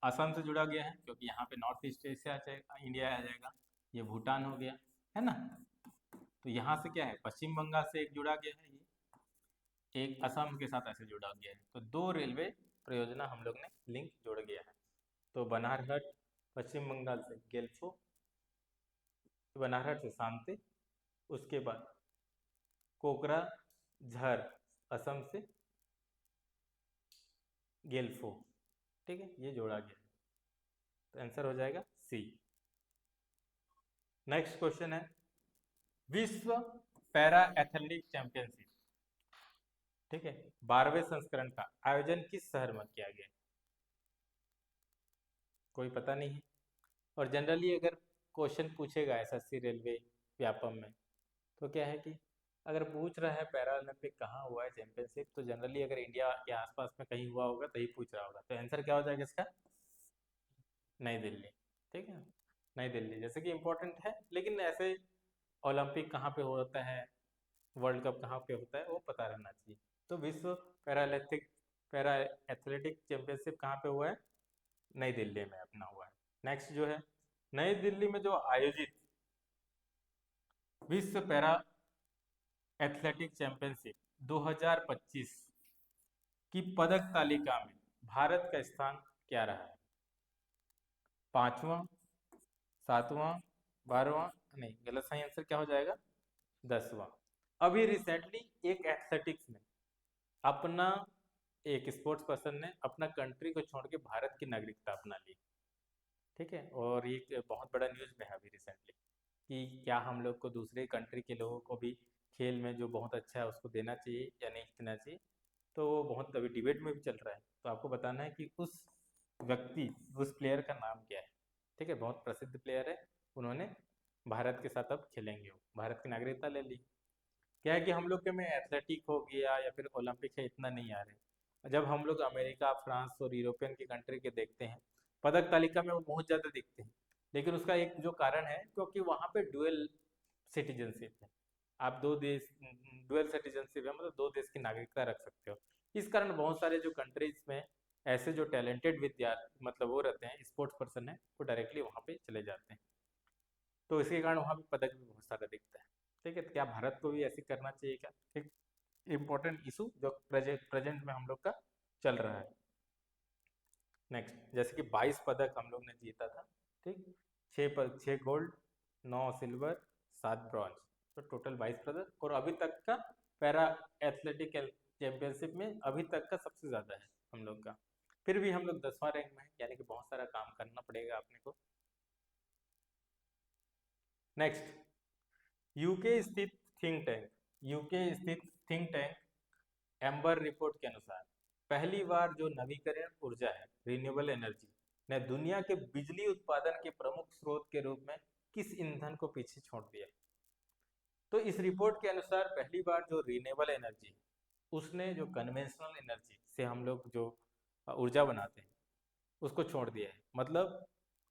असम से जुड़ा गया है, क्योंकि यहाँ पे नॉर्थ ईस्ट एशिया आ जाएगा, इंडिया आ जाएगा। ये भूटान हो गया, है ना। तो यहाँ से क्या है, पश्चिम बंगाल से एक जुड़ा गया है, ये एक असम के साथ ऐसे जुड़ा गया है। तो दो रेलवे परियोजना हम लोग ने लिंक जोड़ गया है। तो बनारघाट पश्चिम बंगाल से गेल्फो, बनारघाट से शांति, उसके बाद कोकराझार असम से गेल्फो। ठीक है, ये जोड़ा गया है। तो आंसर हो जाएगा सी। नेक्स्ट क्वेश्चन है, विश्व पैरा एथलेटिक चैंपियनशिप, ठीक है, 12वें संस्करण का आयोजन किस शहर में किया गया? कोई पता नहीं है। और जनरली अगर क्वेश्चन पूछेगा एसएससी रेलवे व्यापम में, तो क्या है कि अगर पूछ रहा है पैरा ओलंपिक कहाँ हुआ है चैंपियनशिप, तो जनरली अगर इंडिया के आसपास में कहीं हुआ होगा तभी पूछ रहा होगा। तो आंसर क्या हो जाएगा इसका? नई दिल्ली। ठीक है, नई दिल्ली जैसे कि इम्पोर्टेंट है, लेकिन ऐसे ओलंपिक कहाँ पे होता है, वर्ल्ड कप कहाँ पे होता है, वो पता रहना चाहिए। तो विश्व पैरा एथलेटिक चैंपियनशिप कहाँ पे हुआ है? नई दिल्ली में अपना हुआ है। नेक्स्ट जो है, नई दिल्ली में जो आयोजित विश्व पैरा एथलेटिक चैंपियनशिप 2025 की पदक तालिका में भारत का स्थान क्या रहा है? 5वां, 7वां, 12वां, नहीं गलत, सही आंसर क्या हो जाएगा? 10वां। अभी रिसेंटली एक एथलेटिक्स ने अपना, एक स्पोर्ट्स पर्सन ने अपना कंट्री को छोड़ के भारत की नागरिकता अपना ली। ठीक है, और ये बहुत बड़ा न्यूज़ में है अभी रिसेंटली, कि क्या हम लोग को दूसरे कंट्री के लोगों को भी खेल में जो बहुत अच्छा है उसको देना चाहिए या नहीं देना चाहिए। तो वो बहुत अभी डिबेट में भी चल रहा है। तो आपको बताना है कि उस व्यक्ति, उस प्लेयर का नाम क्या है। ठीक है, बहुत प्रसिद्ध प्लेयर है, उन्होंने भारत के साथ अब खेलेंगे, वो भारत की नागरिकता ले ली। क्या है कि हम लोग के में एथलेटिक हो गया या फिर ओलंपिक है, इतना नहीं आ रहे। जब हम लोग अमेरिका, फ्रांस और यूरोपियन की कंट्री के देखते हैं पदक तालिका में, वो बहुत ज़्यादा दिखते हैं। लेकिन उसका एक जो कारण है, क्योंकि वहाँ पे डुअल सिटीजनशिप है। आप दो देश, डुअल सिटीजनशिप है, मतलब दो देश की नागरिकता रख सकते हो। इस कारण बहुत सारे जो कंट्रीज में ऐसे जो टैलेंटेड विद्यार्थी, मतलब वो रहते हैं, स्पोर्ट्स पर्सन है, वो डायरेक्टली वहाँ पे चले जाते हैं। तो इसके कारण वहाँ पे पदक भी बहुत सारा दिखता है। ठीक है, तो क्या भारत को भी ऐसे करना चाहिए क्या? एक इम्पोर्टेंट इशू जो प्रेजेंट में हम लोग का चल रहा है। नेक्स्ट, जैसे कि 22 पदक हम लोग ने जीता था। ठीक, 6 गोल्ड, 9 सिल्वर, 7 ब्रॉन्ज, तो टोटल 22 पदक। और अभी तक का पैरा एथलेटिक चैंपियनशिप में अभी तक का सबसे ज़्यादा है हम लोग का। फिर भी हम लोग 10वां रैंक में हैं, यानी कि बहुत सारा काम करना पड़ेगा अपने को। नेक्स्ट, यूके स्थित थिंक टैंक एम्बर रिपोर्ट के अनुसार पहली बार जो नवीकरण ऊर्जा है, रिन्यूएबल एनर्जी, ने दुनिया के बिजली उत्पादन के प्रमुख स्रोत के रूप में किस ईंधन को पीछे छोड़ दिया? तो इस रिपोर्ट के अनुसार पहली बार जो रिन्यूएबल एनर्जी, उसने जो कन्वेंशनल एनर्जी से हम लोग जो ऊर्जा बनाते हैं उसको छोड़ दिया है। मतलब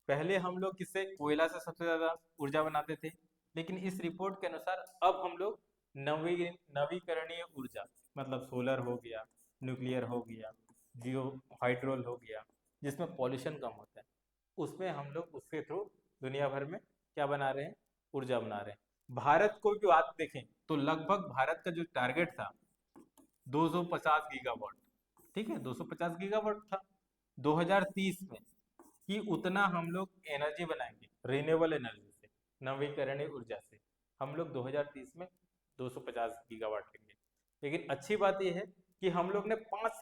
पहले हम लोग किससे, कोयला से सबसे ज़्यादा ऊर्जा बनाते थे, लेकिन इस रिपोर्ट के अनुसार अब हम लोग नवीकरणीय ऊर्जा, मतलब सोलर हो गया, न्यूक्लियर हो गया, जियो हाइड्रोल हो गया, जिसमें पॉल्यूशन कम होता है, उसमें हम लोग उसके थ्रू दुनिया भर में क्या बना रहे हैं, ऊर्जा बना रहे हैं। भारत को भी बात देखें तो लगभग भारत का जो टारगेट था 250 गीगावाट, ठीक है, 250 गीगावाट था 2030 में, कि उतना हम लोग एनर्जी बनाएंगे रिन्यूएबल एनर्जी से, नवीकरणीय ऊर्जा से। हम लोग 2030 में 250 गीगावाट लेंगे। लेकिन अच्छी बात यह है कि हम लोग ने 5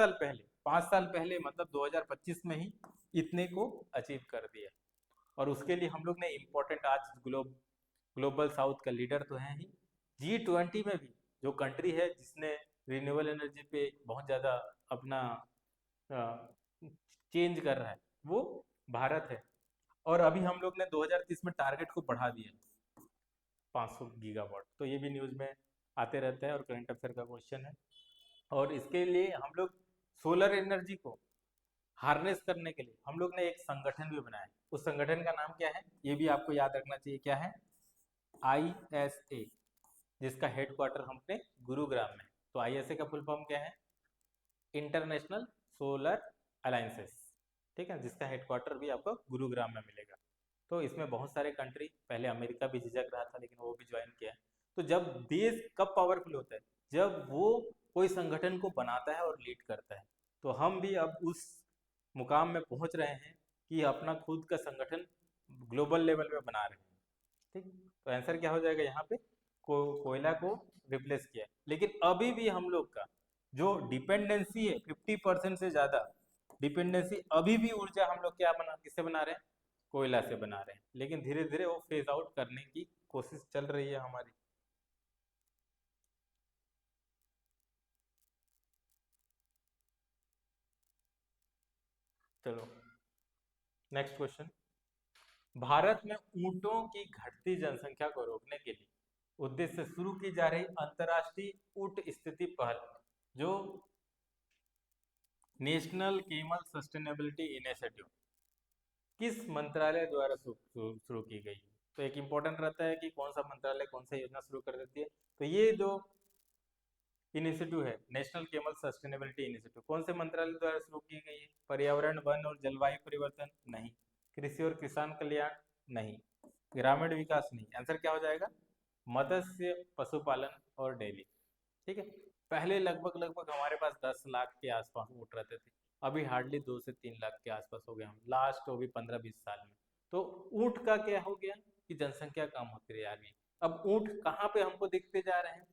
साल पहले मतलब 2025 में ही इतने को अचीव कर दिया। और उसके लिए हम लोग ने इम्पोर्टेंट, आज ग्लोबल साउथ का लीडर तो है ही, G20 में भी जो कंट्री है जिसने रिन्यूएबल एनर्जी पे बहुत ज़्यादा अपना चेंज कर रहा है, वो भारत है। और अभी हम लोग ने 2030 में टारगेट को बढ़ा दिया 500 गीगावाट। तो ये भी न्यूज़ में आते रहता है और करंट अफेयर का क्वेश्चन है। और इसके लिए हम लोग सोलर एनर्जी को हार्नेस करने के लिए हम लोग ने एक संगठन भी बनाया है। उस संगठन का नाम क्या है, ये भी आपको याद रखना चाहिए, क्या है? ISA, जिसका हेडक्वार्टर हमने गुरुग्राम में है। तो ISA का फुल फॉर्म क्या है? इंटरनेशनल सोलर अलायंसेस, ठीक है, जिसका हेडक्वार्टर भी आपको गुरुग्राम में मिलेगा। तो इसमें बहुत सारे कंट्री, पहले अमेरिका भी झिझक रहा था लेकिन वो भी ज्वाइन किया है। तो जब देश कब पावरफुल होता है? जब वो कोई संगठन को बनाता है और लीड करता है। तो हम भी अब उस मुकाम में पहुंच रहे हैं कि अपना खुद का संगठन ग्लोबल लेवल पे बना रहे हैं। ठीक, तो आंसर क्या हो जाएगा यहाँ पे? कोयला को रिप्लेस किया है। लेकिन अभी भी हम लोग का जो डिपेंडेंसी है 50% से ज़्यादा डिपेंडेंसी, अभी भी ऊर्जा हम लोग किससे बना रहे हैं? कोयला से बना रहे हैं। लेकिन धीरे धीरे वो फेज आउट करने की कोशिश चल रही है हमारी। चलो नेक्स्ट क्वेश्चन। भारत में ऊंटों की घटती जनसंख्या को रोकने के लिए उद्देश्य से शुरू की जा रही अंतर्राष्ट्रीय ऊंट स्थिति पहल, जो नेशनल केमल सस्टेनेबिलिटी इनिशिएटिव, किस मंत्रालय द्वारा शुरू की गई? तो एक इंपॉर्टेंट रहता है कि कौन सा मंत्रालय कौन सा योजना शुरू कर देती है। तो ये जो इनिशिएटिव है, नेशनल केमल सस्टेनेबिलिटी इनिशिएटिव, कौन से मंत्रालय द्वारा शुरू की गई है? पर्यावरण, वन और जलवायु परिवर्तन? नहीं। कृषि और किसान कल्याण? नहीं। ग्रामीण विकास? नहीं। आंसर क्या हो जाएगा? मत्स्य, पशुपालन और डेयरी। ठीक है। पहले लगभग लगभग हमारे पास 10 लाख के आसपास ऊँट रहते थे। अभी हार्डली 2 से 3 लाख के आसपास हो गए हम, लास्ट वो भी 15-20 साल में। तो ऊँट का क्या हो गया कि जनसंख्या कम होती जा रही है। अब ऊँट कहाँ पे हमको दिखते जा रहे हैं?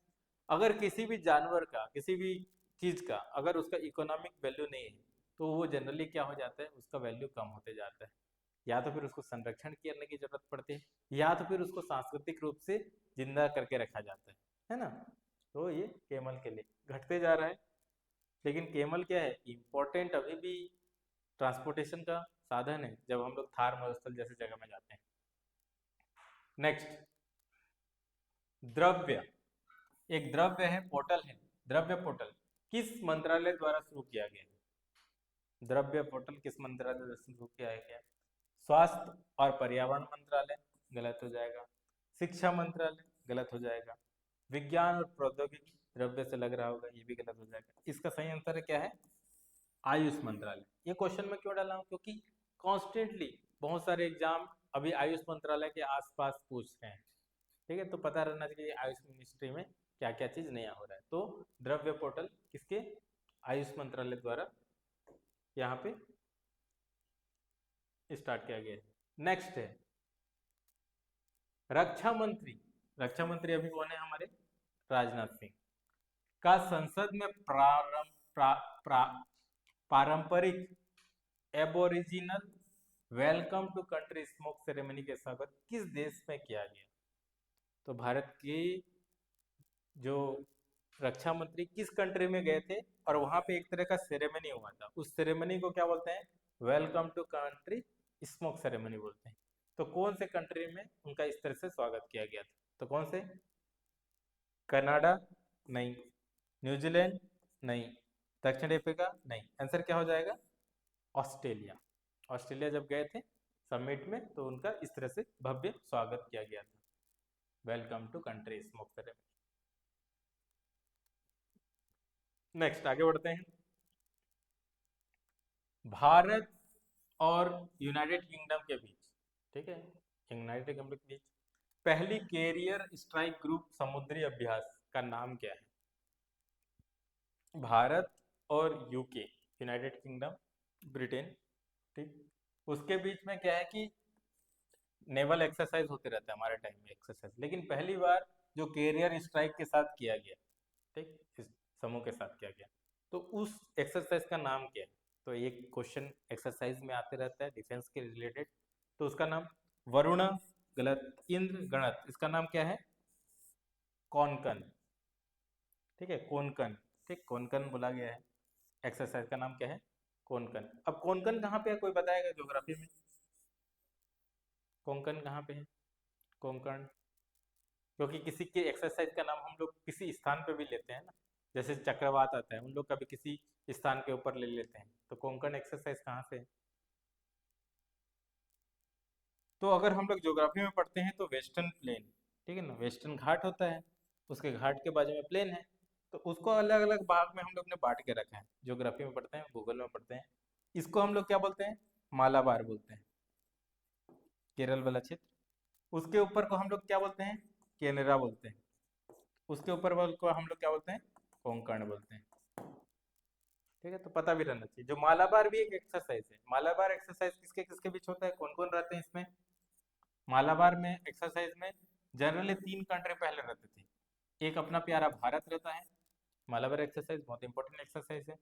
अगर किसी भी जानवर का, किसी भी चीज का अगर उसका इकोनॉमिक वैल्यू नहीं है, तो वो जनरली क्या हो जाता है? उसका वैल्यू कम होते जाता है। या तो फिर उसको संरक्षण करने की जरूरत पड़ती है, या तो फिर उसको सांस्कृतिक रूप से जिंदा करके रखा जाता है ना? तो ये केमल के लिए घटते जा रहा है। लेकिन केमल क्या है? इम्पोर्टेंट अभी भी ट्रांसपोर्टेशन का साधन है, जब हम लोग थार मरुस्थल जैसे जगह में जाते हैं। नेक्स्ट, द्रव्य, एक द्रव्य है, पोर्टल है, द्रव्य पोर्टल किस मंत्रालय द्वारा शुरू किया गया? द्रव्य पोर्टल किस मंत्रालय द्वारा शुरू किया गया? स्वास्थ्य और पर्यावरण मंत्रालय? गलत हो जाएगा। शिक्षा मंत्रालय? गलत हो जाएगा। विज्ञान और प्रौद्योगिकी, द्रव्य से लग रहा होगा, ये भी गलत हो जाएगा। इसका सही आंसर क्या है? आयुष मंत्रालय। ये क्वेश्चन मैं क्यों डाला हूँ? क्योंकि कॉन्स्टेंटली बहुत सारे एग्जाम अभी आयुष मंत्रालय के आसपास पूछ रहे हैं। ठीक है, तो पता रहना चाहिए आयुष मिनिस्ट्री में क्या क्या चीज नया हो रहा है। तो द्रव्य पोर्टल किसके? आयुष मंत्रालय द्वारा यहाँ पे स्टार्ट किया गया है। नेक्स्ट है रक्षा मंत्री। रक्षा मंत्री अभी कौन है हमारे? राजनाथ सिंह का संसद में पारंपरिक Aboriginal welcome to country smoke ceremony के स्वागत किस देश में किया गया? तो भारत के जो रक्षा मंत्री किस कंट्री में गए थे और वहां पे एक तरह का सेरेमनी हुआ था, उस सेरेमनी को क्या बोलते हैं? Welcome to country smoke ceremony बोलते हैं। तो कौन से कंट्री में उनका इस तरह से स्वागत किया गया था? तो कौन से? कनाडा? नहीं। न्यूजीलैंड? नहीं। दक्षिण अफ्रीका? नहीं। आंसर क्या हो जाएगा? ऑस्ट्रेलिया। ऑस्ट्रेलिया जब गए थे समिट में, तो उनका इस तरह से भव्य स्वागत किया गया था, welcome to country smoke ceremony. Next आगे बढ़ते हैं। भारत और यूनाइटेड किंगडम के बीच, ठीक है, यूनाइटेड किंगडम के बीच पहली कैरियर स्ट्राइक ग्रुप समुद्री अभ्यास का नाम क्या है? भारत और यूके, यूनाइटेड किंगडम, ब्रिटेन, ठीक, उसके बीच में क्या है कि नेवल एक्सरसाइज होते रहता है हमारे टाइम में एक्सरसाइज, लेकिन पहली बार जो कैरियर स्ट्राइक के साथ किया गया, ठीक, इस समूह के साथ किया गया, तो उस एक्सरसाइज का नाम क्या है? तो एक क्वेश्चन एक्सरसाइज में आते रहता है डिफेंस के रिलेटेड, तो उसका नाम वरुण, गलत, इंद्र, गणत, इसका नाम क्या है? कॉनकन, ठीक है, कोनकन, ठीक, कोनकन बोला गया है। एक्सरसाइज का नाम क्या है? कोनकन। अब कोनकन कहाँ पे है, कोई बताएगा ज्योग्राफी में? कोंकण कहाँ पे है? कोंकण, क्योंकि किसी के एक्सरसाइज का नाम हम लोग किसी स्थान पे भी लेते हैं ना, जैसे चक्रवात आता है, उन लोग कभी किसी स्थान के ऊपर ले लेते हैं, तो कोंकण एक्सरसाइज कहाँ से है? तो अगर हम लोग ज्योग्राफी में पढ़ते हैं तो वेस्टर्न प्लेन, ठीक है ना, वेस्टर्न घाट होता है, उसके घाट के बाजू में प्लेन है, तो उसको अलग अलग भाग में हम लोग ने बांट के रखा है। ज्योग्राफी में पढ़ते हैं, भूगोल में पढ़ते हैं, इसको हम लोग क्या बोलते हैं? मालाबार बोलते हैं, केरल वाला क्षेत्र। उसके ऊपर को हम लोग क्या बोलते हैं? केनरा बोलते हैं। उसके ऊपर वाले को हम लोग क्या बोलते हैं? कोंकण बोलते हैं, ठीक है, तो पता भी रहना चाहिए। जो मालाबार भी एक एक्सरसाइज है, मालाबार एक्सरसाइज किसके किसके बीच होता है, कौन कौन रहते हैं इसमें? मालाबार में एक्सरसाइज में जनरली 3 कंट्री पहले रहते थे। एक अपना प्यारा भारत रहता है, मालाबार एक्सरसाइज बहुत इंपॉर्टेंट एक्सरसाइज है।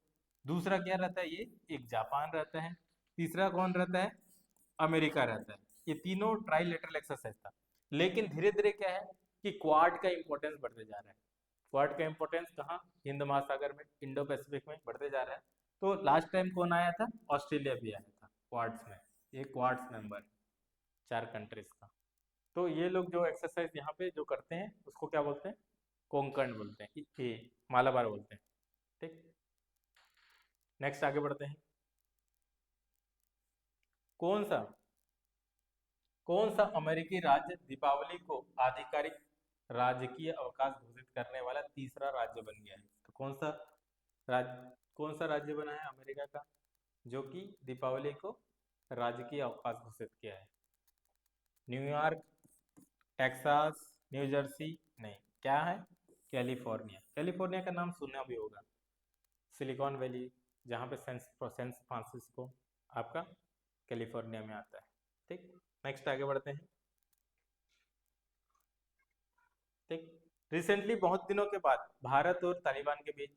दूसरा क्या रहता है, ये एक जापान रहता है। तीसरा कौन रहता है? अमेरिका रहता है। ये तीनों ट्राइलेटरल एक्सरसाइज था। लेकिन धीरे धीरे क्या है कि क्वाड का इंपॉर्टेंस बढ़ते जा रहा है। क्वाड का इंपॉर्टेंस कहाँ? हिंद महासागर में, इंडो पैसिफिक में बढ़ते जा रहा है। तो लास्ट टाइम कौन आया था? ऑस्ट्रेलिया भी आया था क्वाड्स में। ये क्वाड्स मेंबर 4 कंट्रीज का। तो ये लोग जो एक्सरसाइज यहाँ पे जो करते हैं उसको क्या बोलते हैं? कोंकण बोलते हैं, ये मालाबार बोलते हैं, ठीक। नेक्स्ट आगे बढ़ते हैं। कौन सा कौन सा अमेरिकी राज्य दीपावली को आधिकारिक राजकीय अवकाश घोषित करने वाला तीसरा राज्य बन गया है? तो राज्य कौन सा राज्य बना है अमेरिका का जो कि दीपावली को राजकीय अवकाश घोषित किया है? New York, Texas, new Jersey? नहीं, क्या है? कैलिफोर्निया। कैलिफोर्निया का नाम सुना भी होगा, सिलिकॉन वैली, जहाँ पे सैन फ्रांसिस्को आपका कैलिफोर्निया में आता है, ठीक। नेक्स्ट आगे बढ़ते हैं, ठीक। रिसेंटली बहुत दिनों के बाद भारत और तालिबान के बीच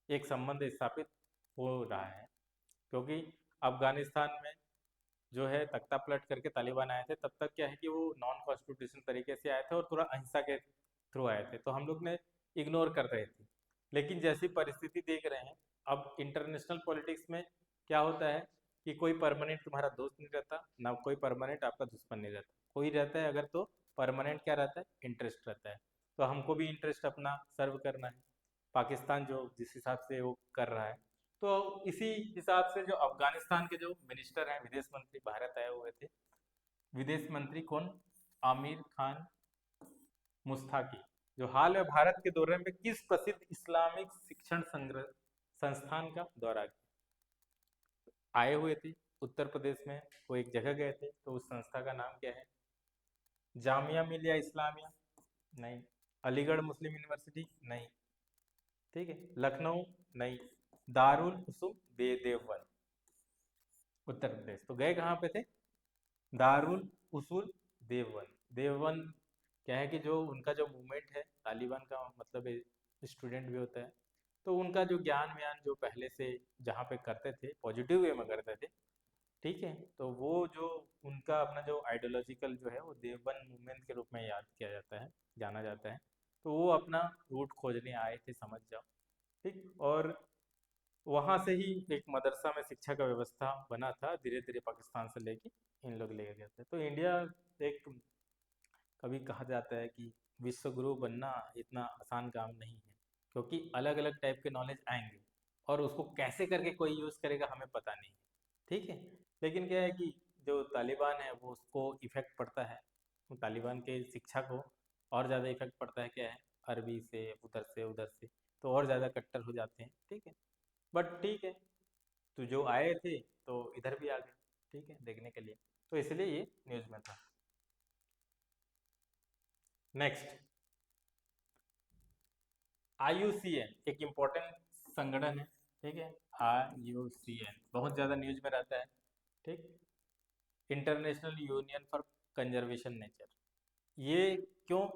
एक संबंध स्थापित हो रहा है, क्योंकि अफगानिस्तान में जो है तख्ता पलट करके तालिबान आए थे, तब तक क्या है कि वो नॉन कॉन्स्टिट्यूशन तरीके से आए थे और थोड़ा अहिंसा के थ्रू आए थे, तो हम लोग ने इग्नोर कर रहे थे। लेकिन जैसी परिस्थिति देख रहे हैं, अब इंटरनेशनल पॉलिटिक्स में क्या होता है कि कोई परमानेंट तुम्हारा दोस्त नहीं रहता, ना कोई परमानेंट आपका दुश्मन नहीं रहता, कोई रहता है अगर तो परमानेंट क्या रहता है? इंटरेस्ट रहता है। तो हमको भी इंटरेस्ट अपना सर्व करना है, पाकिस्तान जो जिस हिसाब से वो कर रहा है, तो इसी हिसाब से जो अफगानिस्तान के जो मिनिस्टर हैं, विदेश मंत्री भारत आए हुए थे, विदेश मंत्री कौन? आमिर खान मुस्ताकी, जो हाल में भारत के दौरे में किस प्रसिद्ध इस्लामिक शिक्षण संग्रह संस्थान का दौरा आए हुए थे? उत्तर प्रदेश में वो एक जगह गए थे, तो उस संस्था का नाम क्या है? जामिया मिलिया इस्लामिया? नहीं। अलीगढ़ मुस्लिम यूनिवर्सिटी? नहीं, ठीक है। लखनऊ? नहीं। दारुल उसूल देवबंद, उत्तर प्रदेश। तो गए कहाँ पे थे? दारुल उसूल देवबंद। देवबंद क्या है कि जो उनका जो मूवमेंट है, तालिबान का मतलब स्टूडेंट भी होता है, तो उनका जो ज्ञान व्यान जो पहले से जहाँ पे करते थे पॉजिटिव वे में करते थे, ठीक है, तो वो जो उनका अपना जो आइडियोलॉजिकल जो है वो देवबंद मूवमेंट के रूप में याद किया जाता है, जाना जाता है। तो वो अपना रूट खोजने आए थे, समझ जाओ, ठीक। और वहाँ से ही एक मदरसा में शिक्षा का व्यवस्था बना था, धीरे धीरे पाकिस्तान से लेके इन लोग ले गए थे। तो इंडिया एक, कभी कहा जाता है कि विश्व गुरु बनना इतना आसान काम नहीं है, क्योंकि अलग अलग टाइप के नॉलेज आएंगे और उसको कैसे करके कोई यूज़ करेगा हमें पता नहीं है, ठीक है। लेकिन क्या है कि जो तालिबान है वो उसको इफेक्ट पड़ता है, तो तालिबान के शिक्षा को और ज़्यादा इफेक्ट पड़ता है, क्या है, अरबी से उधर से, तो और ज़्यादा कट्टर हो जाते हैं, ठीक है। बट ठीक है, तो जो आए थे तो इधर भी आ गए, ठीक है, देखने के लिए, तो इसलिए ये न्यूज़ में था। नेक्स्ट, IUCN एक इम्पोर्टेंट संगठन है, ठीक है। IUCN बहुत ज़्यादा न्यूज में रहता है, ठीक। International union for conservation nature. ये क्यों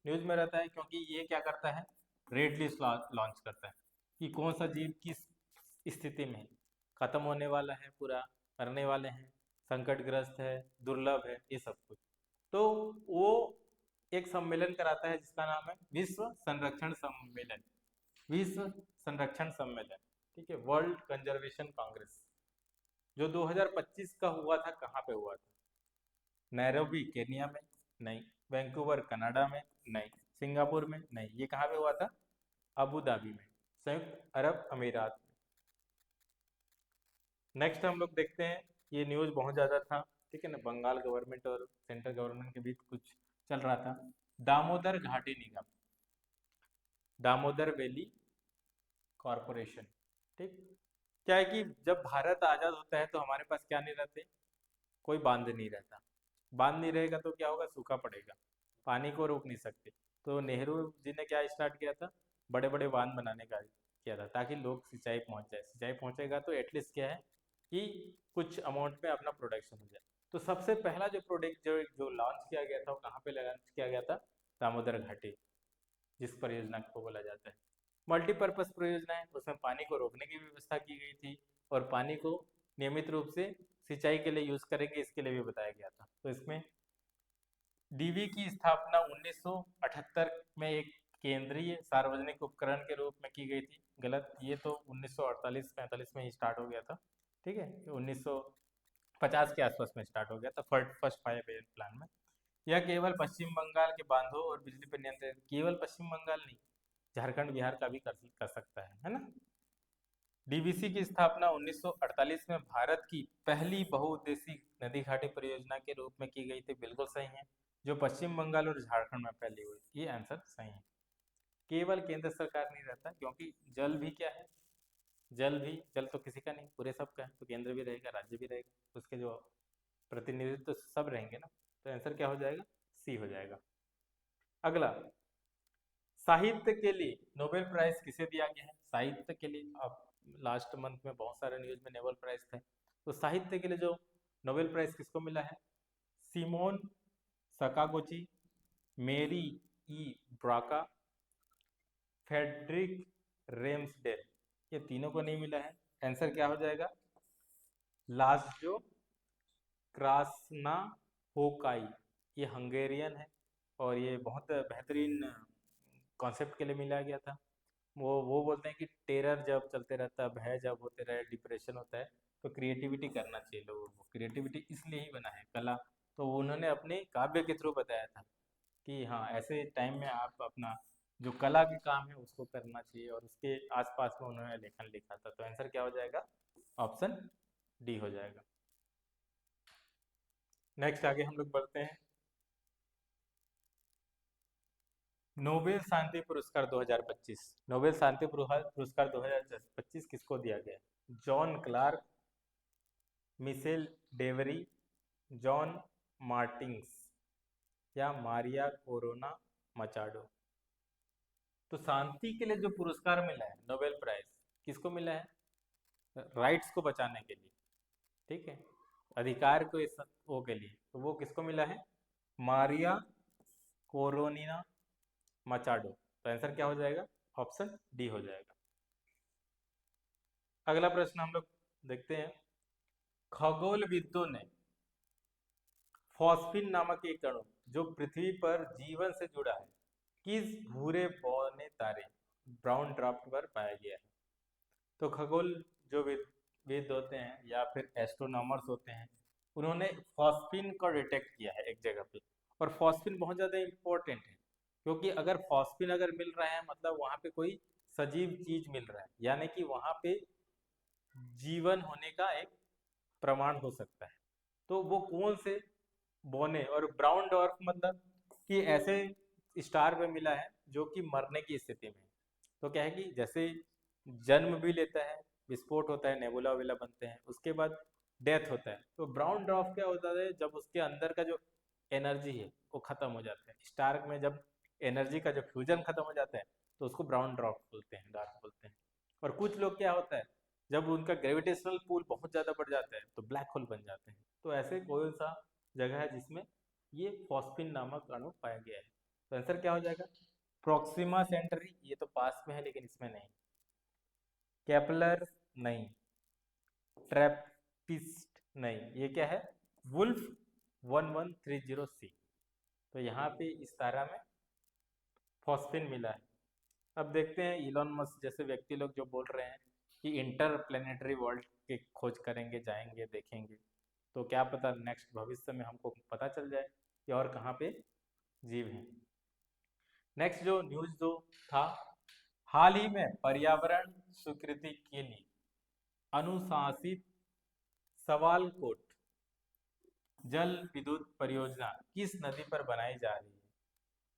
न्यूज में रहता है? क्योंकि ये क्या करता है, रेड लिस्ट लॉन्च करता है कि कौन सा जीव किस स्थिति में है, खत्म होने वाला है, पूरा मरने वाले हैं, संकटग्रस्त है, दुर्लभ है, ये सब कुछ। तो वो एक सम्मेलन कराता है जिसका नाम है विश्व संरक्षण सम्मेलन, विश्व संरक्षण सम्मेलन, ठीक है, वर्ल्ड कंजर्वेशन कांग्रेस, जो 2025 का हुआ था। कहाँ पे हुआ था? नैरोबी केनिया में? नहीं। वैंकूवर कनाडा में? नहीं। सिंगापुर में? नहीं। ये कहाँ पे हुआ था? अबू धाबी में, संयुक्त अरब अमीरात में। नेक्स्ट हम लोग देखते हैं, ये न्यूज़ बहुत ज़्यादा था, ठीक है ना, बंगाल गवर्नमेंट और सेंट्रल गवर्नमेंट के बीच कुछ चल रहा था। दामोदर घाटी निगम, दामोदर वैली कॉरपोरेशन, ठीक। क्या है कि जब भारत आज़ाद होता है तो हमारे पास क्या नहीं रहते, कोई बांध नहीं रहता। बांध नहीं रहेगा तो क्या होगा, सूखा पड़ेगा, पानी को रोक नहीं सकते। तो नेहरू जी ने क्या स्टार्ट किया था, बड़े बड़े बांध बनाने का किया था, ताकि लोग सिंचाई पहुंच जाए। सिंचाई पहुंचेगा तो एटलीस्ट क्या है कि कुछ अमाउंट में अपना प्रोडक्शन हो जाए। तो सबसे पहला जो प्रोडक्ट जो जो लॉन्च किया गया था वो कहाँ पे लॉन्च किया गया था? दामोदर घाटी, जिस परियोजना को बोला जाता है मल्टीपर्पज परियोजना है। उसमें पानी को रोकने की व्यवस्था की गई थी और पानी को नियमित रूप से सिंचाई के लिए यूज करेंगे, इसके लिए भी बताया गया था। तो इसमें डीवी की स्थापना 1978 में एक केंद्रीय सार्वजनिक उपकरण के रूप में की गई थी। गलत, ये तो 1948-45 में ही स्टार्ट हो गया था, ठीक है, 1950 के आसपास में स्टार्ट हो गया था, फर्स्ट 5 ईयर प्लान में। यह केवल पश्चिम बंगाल के बांधों और बिजली पर नियंत्रित, केवल पश्चिम बंगाल नहीं, झारखंड बिहार का भी कर सकता है ना। डीवीसी की स्थापना 1948 में भारत की पहली बहुउद्देशीय नदी घाटी परियोजना के रूप में की गई थी। बिल्कुल सही है, जो पश्चिम बंगाल और झारखंड में फैली हुई। ये आंसर सही है। केवल केंद्र सरकार नहीं रहता, क्योंकि जल भी क्या है, जल तो किसी का नहीं, पूरे सबका है। तो केंद्र भी रहेगा, राज्य भी रहेगा, उसके जो प्रतिनिधित्व तो सब रहेंगे ना। तो आंसर क्या हो जाएगा? सी हो जाएगा। अगला, साहित्य के लिए नोबेल प्राइज किसे दिया गया है? साहित्य के लिए, अब लास्ट मंथ में बहुत सारे न्यूज में नोबेल प्राइज थे, तो साहित्य के लिए जो नोबेल प्राइज किसको मिला है? सिमोन सकागुची, मेरी ई ब्राका, फेडरिक रेम्सडेल, ये तीनों को नहीं मिला है। आंसर क्या हो जाएगा? लाजो क्रासना होकाई, ये हंगेरियन है और ये बहुत बेहतरीन कॉन्सेप्ट के लिए मिला गया था। वो बोलते हैं कि टेरर जब चलते रहता है, भय जब होते रहे, डिप्रेशन होता है, तो क्रिएटिविटी करना चाहिए लोगों को। क्रिएटिविटी इसलिए ही बना है कला। तो उन्होंने अपने काव्य के थ्रू बताया था कि हाँ, ऐसे टाइम में आप अपना जो कला के काम है उसको करना चाहिए, और उसके आसपास में उन्होंने लेखन लिखा था। तो आंसर क्या हो जाएगा? ऑप्शन डी हो जाएगा। नेक्स्ट आगे हम लोग बढ़ते हैं। नोबेल शांति पुरस्कार 2025, नोबेल शांति पुरस्कार 2025 किसको दिया गया? John Clark, Michelle Devery, John Martins या मारिया कोरोना मचाडो। तो शांति के लिए जो पुरस्कार मिला है नोबेल प्राइज, किसको मिला है? राइट्स को बचाने के लिए, ठीक है, अधिकार को इस वो के लिए, तो वो किसको मिला है? मारिया कोरोनिना मचाडो। तो आंसर क्या हो जाएगा? ऑप्शन डी हो जाएगा। अगला प्रश्न हम लोग देखते हैं। खगोलविदों ने फॉस्फिन नामक एक अणु जो पृथ्वी पर जीवन से जुड़ा है, किस भूरे बौने तारे ब्राउन ड्वार्फ पर पाया गया है? तो खगोल जो विद होते हैं या फिर एस्ट्रोनॉमर्स होते हैं, उन्होंने फॉस्फिन को डिटेक्ट किया है एक जगह पे। और फॉस्फिन बहुत ज़्यादा इम्पोर्टेंट है, क्योंकि अगर फॉस्फिन अगर मिल रहा है मतलब वहाँ पे कोई सजीव चीज मिल रहा है, यानी कि वहाँ पे जीवन होने का एक प्रमाण हो सकता है। तो वो कौन से बोने, और ब्राउन डॉर्फ मतलब कि ऐसे स्टार में मिला है जो कि मरने की स्थिति में है। तो क्या है कि जैसे जन्म भी लेता है, विस्फोट होता है, नेबुला वेबुला बनते हैं, उसके बाद डेथ होता है। तो ब्राउन ड्वार्फ क्या होता है, जब उसके अंदर का जो एनर्जी है वो खत्म हो जाता है। स्टार में जब एनर्जी का जो फ्यूजन खत्म हो जाता है तो उसको ब्राउन ड्वार्फ बोलते हैं, डार्क बोलते हैं। और कुछ लोग क्या होता है, जब उनका ग्रेविटेशनल पुल बहुत ज़्यादा बढ़ जाता है तो ब्लैक होल बन जाते हैं। तो ऐसे कोई सा जगह है जिसमें ये फॉस्फिन नामक अणु पाया गया है। तो आंसर क्या हो जाएगा? प्रोक्सिमा सेंटरी, ये तो पास में है लेकिन इसमें नहीं। केपलर नहीं। ट्रैपिस्ट नहीं। ये क्या है? वुल्फ 1130 सी। तो यहाँ पे इस तारा में फॉस्फिन मिला है। अब देखते हैं इलॉन मस्क जैसे व्यक्ति लोग जो बोल रहे हैं कि इंटर प्लेनेटरी वर्ल्ड की खोज करेंगे, जाएंगे, देखेंगे, तो क्या पता नेक्स्ट भविष्य में हमको पता चल जाए कि और कहाँ पे जीव हैं। नेक्स्ट जो न्यूज जो था, हाल ही में पर्यावरण स्वीकृति के लिए अनुशासित सवालकोट जल विद्युत परियोजना किस नदी पर बनाई जा रही है?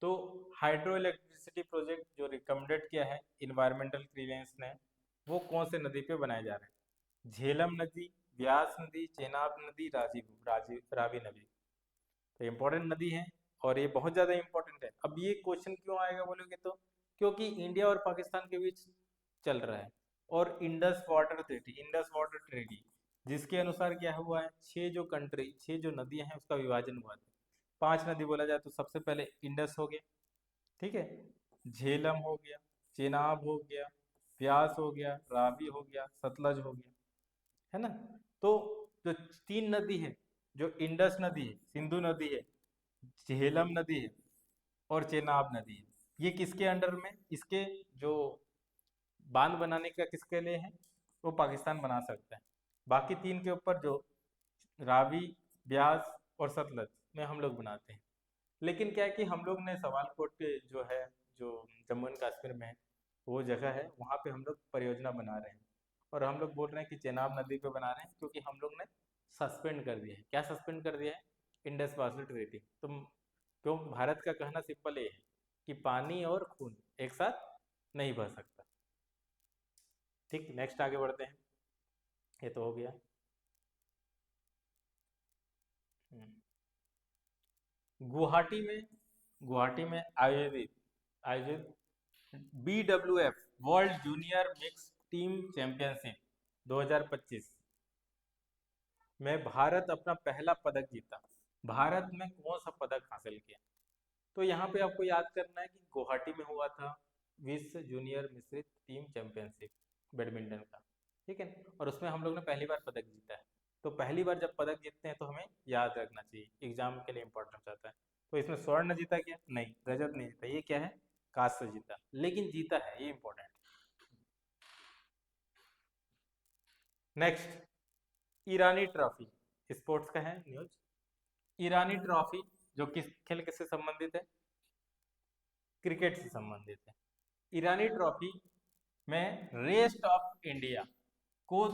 तो हाइड्रो इलेक्ट्रिसिटी प्रोजेक्ट जो रिकमेंडेड किया है इन्वायरमेंटल क्लियरेंस ने, वो कौन से नदी पे बनाया जा रहा है? झेलम नदी, व्यास नदी, चेनाब नदी, रावी नदी। तो इम्पोर्टेंट नदी है और ये बहुत ज़्यादा इम्पोर्टेंट है। अब ये क्वेश्चन क्यों आएगा बोलोगे तो, क्योंकि इंडिया और पाकिस्तान के बीच चल रहा है और इंडस वाटर ट्रेटी जिसके अनुसार क्या हुआ है, 6 जो नदियां हैं उसका विभाजन हुआ था। 5 नदी बोला जाए तो सबसे पहले इंडस हो गया, ठीक है, झेलम हो गया, चेनाब हो गया, व्यास हो गया, रावी हो गया, सतलज हो गया, है ना। तो जो 3 नदी है, जो इंडस नदी है, सिंधु नदी है, झेलम नदी है और चेनाब नदी है, ये किसके अंडर में, इसके जो बांध बनाने का किसके लिए है, वो पाकिस्तान बना सकता है। बाकी 3 के ऊपर जो रावी, ब्यास और सतलज में हम लोग बनाते हैं। लेकिन क्या है कि हम लोग ने सवालकोट पे जो है, जो जम्मू एंड कश्मीर में है, वो जगह है, वहाँ पे हम लोग परियोजना बना रहे हैं और हम लोग बोल रहे हैं कि चेनाब नदी पे बना रहे हैं क्योंकि हम लोग ने सस्पेंड कर दिया है। क्या सस्पेंड कर दिया है? Indus water treaty. तो क्यों, भारत का कहना सिंपल ये है कि पानी और खून एक साथ नहीं बह सकता। ठीक, नेक्स्ट आगे बढ़ते हैं। ये तो हो गया। गुवाहाटी में आयोजित BWF world junior mix team championship 2025 में भारत अपना पहला पदक जीता। भारत में कौन सा पदक हासिल किया? तो यहाँ पे आपको याद करना है कि गुवाहाटी में हुआ था विश्व जूनियर मिश्रित टीम चैंपियनशिप बैडमिंटन का, ठीक है, और उसमें हम लोग ने पहली बार पदक जीता है। तो पहली बार जब पदक जीतते हैं तो हमें याद रखना चाहिए, एग्जाम के लिए इंपॉर्टेंट रहता है। तो इसमें स्वर्ण जीता क्या? नहीं, रजत नहीं जीता। ये क्या है? कांस्य जीता, लेकिन जीता है, ये इंपॉर्टेंट। नेक्स्ट, ईरानी ट्रॉफी, स्पोर्ट्स का है न्यूज। ईरानी ट्रॉफी जो किस खेल से संबंधित है? क्रिकेट से संबंधित है। ईरानी ट्रॉफी में रेस्ट ऑफ इंडिया को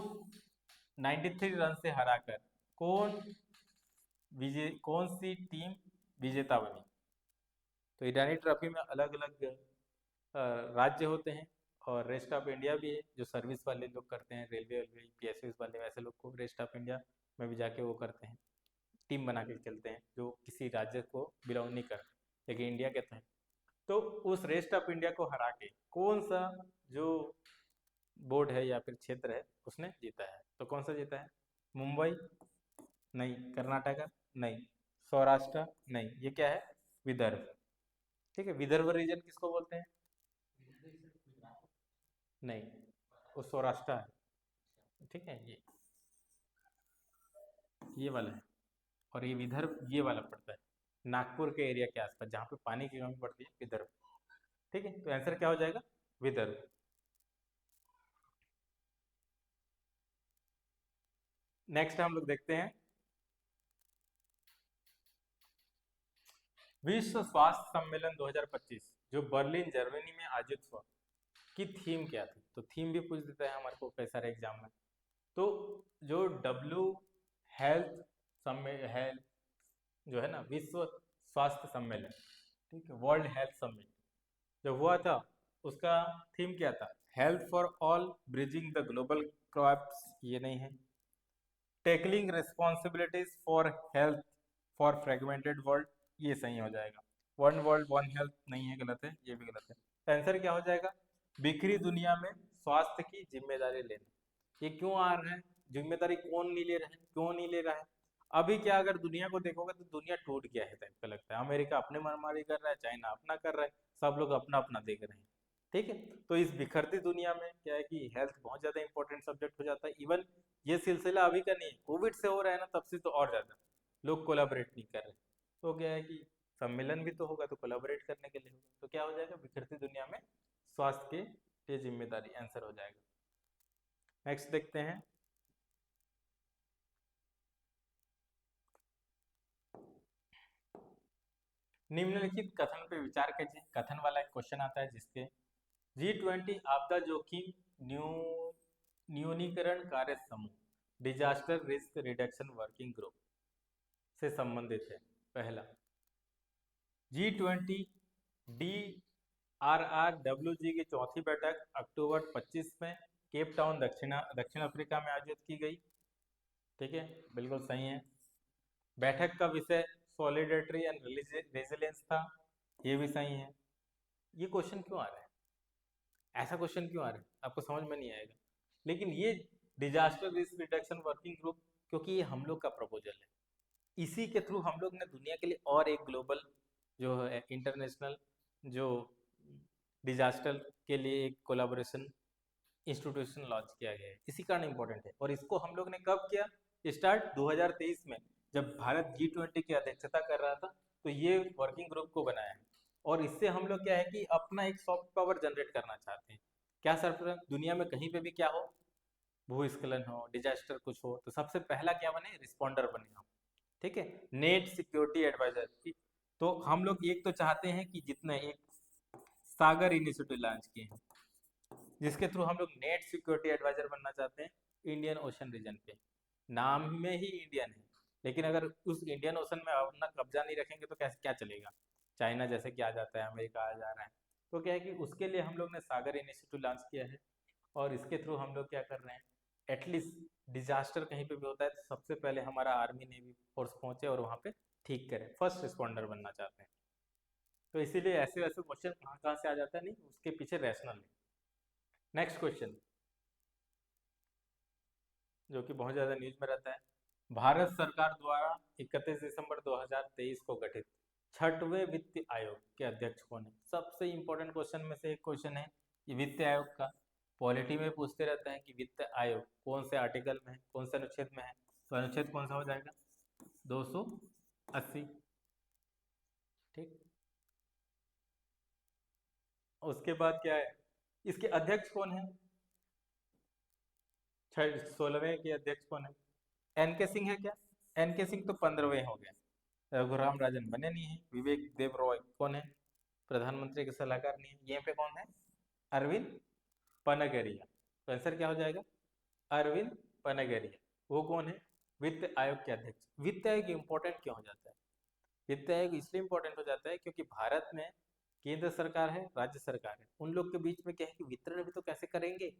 93 रन से हराकर कौन सी टीम विजेता बनी? तो ईरानी ट्रॉफी में अलग अलग राज्य होते हैं और रेस्ट ऑफ इंडिया भी है, जो सर्विस वाले लोग करते हैं, रेलवे PSU वाले, वैसे लोग को रेस्ट ऑफ इंडिया में भी जाके वो करते हैं, टीम बना के चलते हैं जो किसी राज्य को बिलोंग नहीं करते लेकिन इंडिया के हैं। तो उस रेस्ट ऑफ इंडिया को हरा के कौन सा जो बोर्ड है या फिर क्षेत्र है उसने जीता है? तो कौन सा जीता है? मुंबई नहीं, कर्नाटका नहीं, सौराष्ट्र नहीं, ये क्या है? विदर्भ। ठीक है, विदर्भ रीजन किसको बोलते हैं? नहीं, वो सौराष्ट्र है। ठीक है, ये वाला है और ये विदर्भ ये वाला पड़ता है नागपुर के एरिया के आसपास जहाँ पे पानी की कमी पड़ती है, विदर्भ। ठीक है, तो आंसर क्या हो जाएगा? विदर्भ। नेक्स्ट हम लोग देखते हैं विश्व स्वास्थ्य सम्मेलन 2025 जो बर्लिन जर्मनी में आयोजित हुआ, की थीम क्या थी? तो थीम भी पूछ देता है हमारे को कई सारे एग्जाम में। तो जो डब्ल्यू हेल्थ जो है ना, विश्व स्वास्थ्य सम्मेलन, ठीक है, वर्ल्ड हेल्थ समिट जो हुआ था, उसका थीम क्या था? Health for all, bridging the global crops, ये नहीं है। Tackling responsibilities for health for fragmented world, ये सही हो जाएगा। वन वर्ल्ड वन हेल्थ नहीं है, गलत है, ये भी गलत है। तो आंसर क्या हो जाएगा? बिखरी दुनिया में स्वास्थ्य की जिम्मेदारी लेना। ये क्यों आ रहा है? जिम्मेदारी कौन नहीं ले रहा है, क्यों नहीं ले रहा है? अभी क्या, अगर दुनिया को देखोगे तो दुनिया टूट गया है टाइप का लगता है। अमेरिका अपने मनमानी कर रहा है, चाइना अपना कर रहा है, सब लोग अपना अपना देख रहे हैं। ठीक है। तो इस बिखरती दुनिया में क्या है कि हेल्थ बहुत ज़्यादा इंपॉर्टेंट सब्जेक्ट हो जाता है। इवन ये सिलसिला अभी का नहीं है, कोविड से हो रहा है ना, तब से तो और ज़्यादा लोग कोलाबरेट नहीं कर रहे। तो क्या है कि सम्मेलन भी तो होगा तो कोलाबरेट करने के लिए होगा, तो क्या हो जाएगा, बिखरती दुनिया में स्वास्थ्य के लिए जिम्मेदारी आंसर हो जाएगा। नेक्स्ट देखते हैं। निम्नलिखित कथन पे विचार कीजिए। कथन वाला एक क्वेश्चन आता है जिसके G20 आपदा जोखिम न्यू न्यूनीकरण कार्य समूह disaster risk reduction working group से संबंधित है। पहला, G20 DRRWG की चौथी बैठक अक्टूबर 25 में केप टाउन दक्षिण अफ्रीका में आयोजित की गई। ठीक है, बिल्कुल सही है। बैठक का विषय सॉलिडेरिटी एंड रेजिलियंस था, ये भी सही है। ये क्वेश्चन क्यों आ रहा है, ऐसा क्वेश्चन क्यों आ रहा है, आपको समझ में नहीं आएगा। लेकिन ये disaster risk reduction working group, क्योंकि ये हम लोग का प्रपोजल है, इसी के थ्रू हम लोग ने दुनिया के लिए और एक ग्लोबल जो है इंटरनेशनल जो डिजास्टर के लिए एक कोलाबोरेशन इंस्टीट्यूशन लॉन्च किया गया है, इसी कारण इंपॉर्टेंट है। और इसको हम लोग ने कब किया, स्टार्ट 2023 में, जब भारत G20 की अध्यक्षता कर रहा था, तो ये वर्किंग ग्रुप को बनाया है। और इससे हम लोग क्या है कि अपना एक सॉफ्ट पावर जनरेट करना चाहते हैं। क्या सर, दुनिया में कहीं पे भी क्या हो, भूस्खलन हो, डिजास्टर कुछ हो, तो सबसे पहला क्या बने, रिस्पॉन्डर बने हम। ठीक है, नेट सिक्योरिटी एडवाइजर। तो हम लोग एक तो चाहते हैं कि जितने एक सागर इनिशिएटिव लॉन्च किए हैं, जिसके थ्रू हम लोग नेट सिक्योरिटी एडवाइजर बनना चाहते हैं इंडियन ओशन रीजन पे। नाम में ही इंडियन है, लेकिन अगर उस इंडियन ओशन में अपना कब्जा नहीं रखेंगे तो कैसे क्या चलेगा, चाइना जैसे कि आ जाता है, अमेरिका आ जा रहा है। तो क्या है कि उसके लिए हम लोग ने सागर इनिशिएटिव लॉन्च किया है। और इसके थ्रू हम लोग क्या कर रहे हैं, एटलीस्ट डिजास्टर कहीं पे भी होता है तो सबसे पहले हमारा आर्मी नेवी फोर्स पहुंचे और वहाँ पे ठीक करे, फर्स्ट रिस्पॉन्डर बनना चाहते हैं। तो इसीलिए ऐसे वैसे क्वेश्चन कहाँ कहाँ से आ जाता है, नहीं उसके पीछे रैशनल है। नेक्स्ट क्वेश्चन, जो कि बहुत ज़्यादा न्यूज में रहता है। भारत सरकार द्वारा 31 दिसंबर 2023 को गठित छठवें वित्त आयोग के अध्यक्ष कौन है। सबसे इंपॉर्टेंट क्वेश्चन में से एक क्वेश्चन है ये वित्त आयोग का। पॉलिटी में पूछते रहते हैं कि वित्त आयोग कौन से आर्टिकल में है, कौन से अनुच्छेद में है, तो अनुच्छेद कौन सा हो जाएगा, 280। ठीक, उसके बाद क्या है, इसके अध्यक्ष कौन है, 16वें के अध्यक्ष कौन है, एन के सिंह है क्या। एन के सिंह तो 15वें हो गए, रघुराम राजन बने नहीं है। विवेक देव रॉय कौन है, प्रधानमंत्री के सलाहकार नहीं है। ये पे कौन है, अरविंद पनगरिया। तो आंसर क्या हो जाएगा, अरविंद पनगरिया। वो कौन है, वित्त आयोग के अध्यक्ष। वित्त आयोग इंपॉर्टेंट क्यों हो जाता है, वित्त आयोग इसलिए इंपॉर्टेंट हो जाता है क्योंकि भारत में केंद्र सरकार है, राज्य सरकार है, उन लोग के बीच में क्या है कि वितरण भी तो कैसे करेंगे,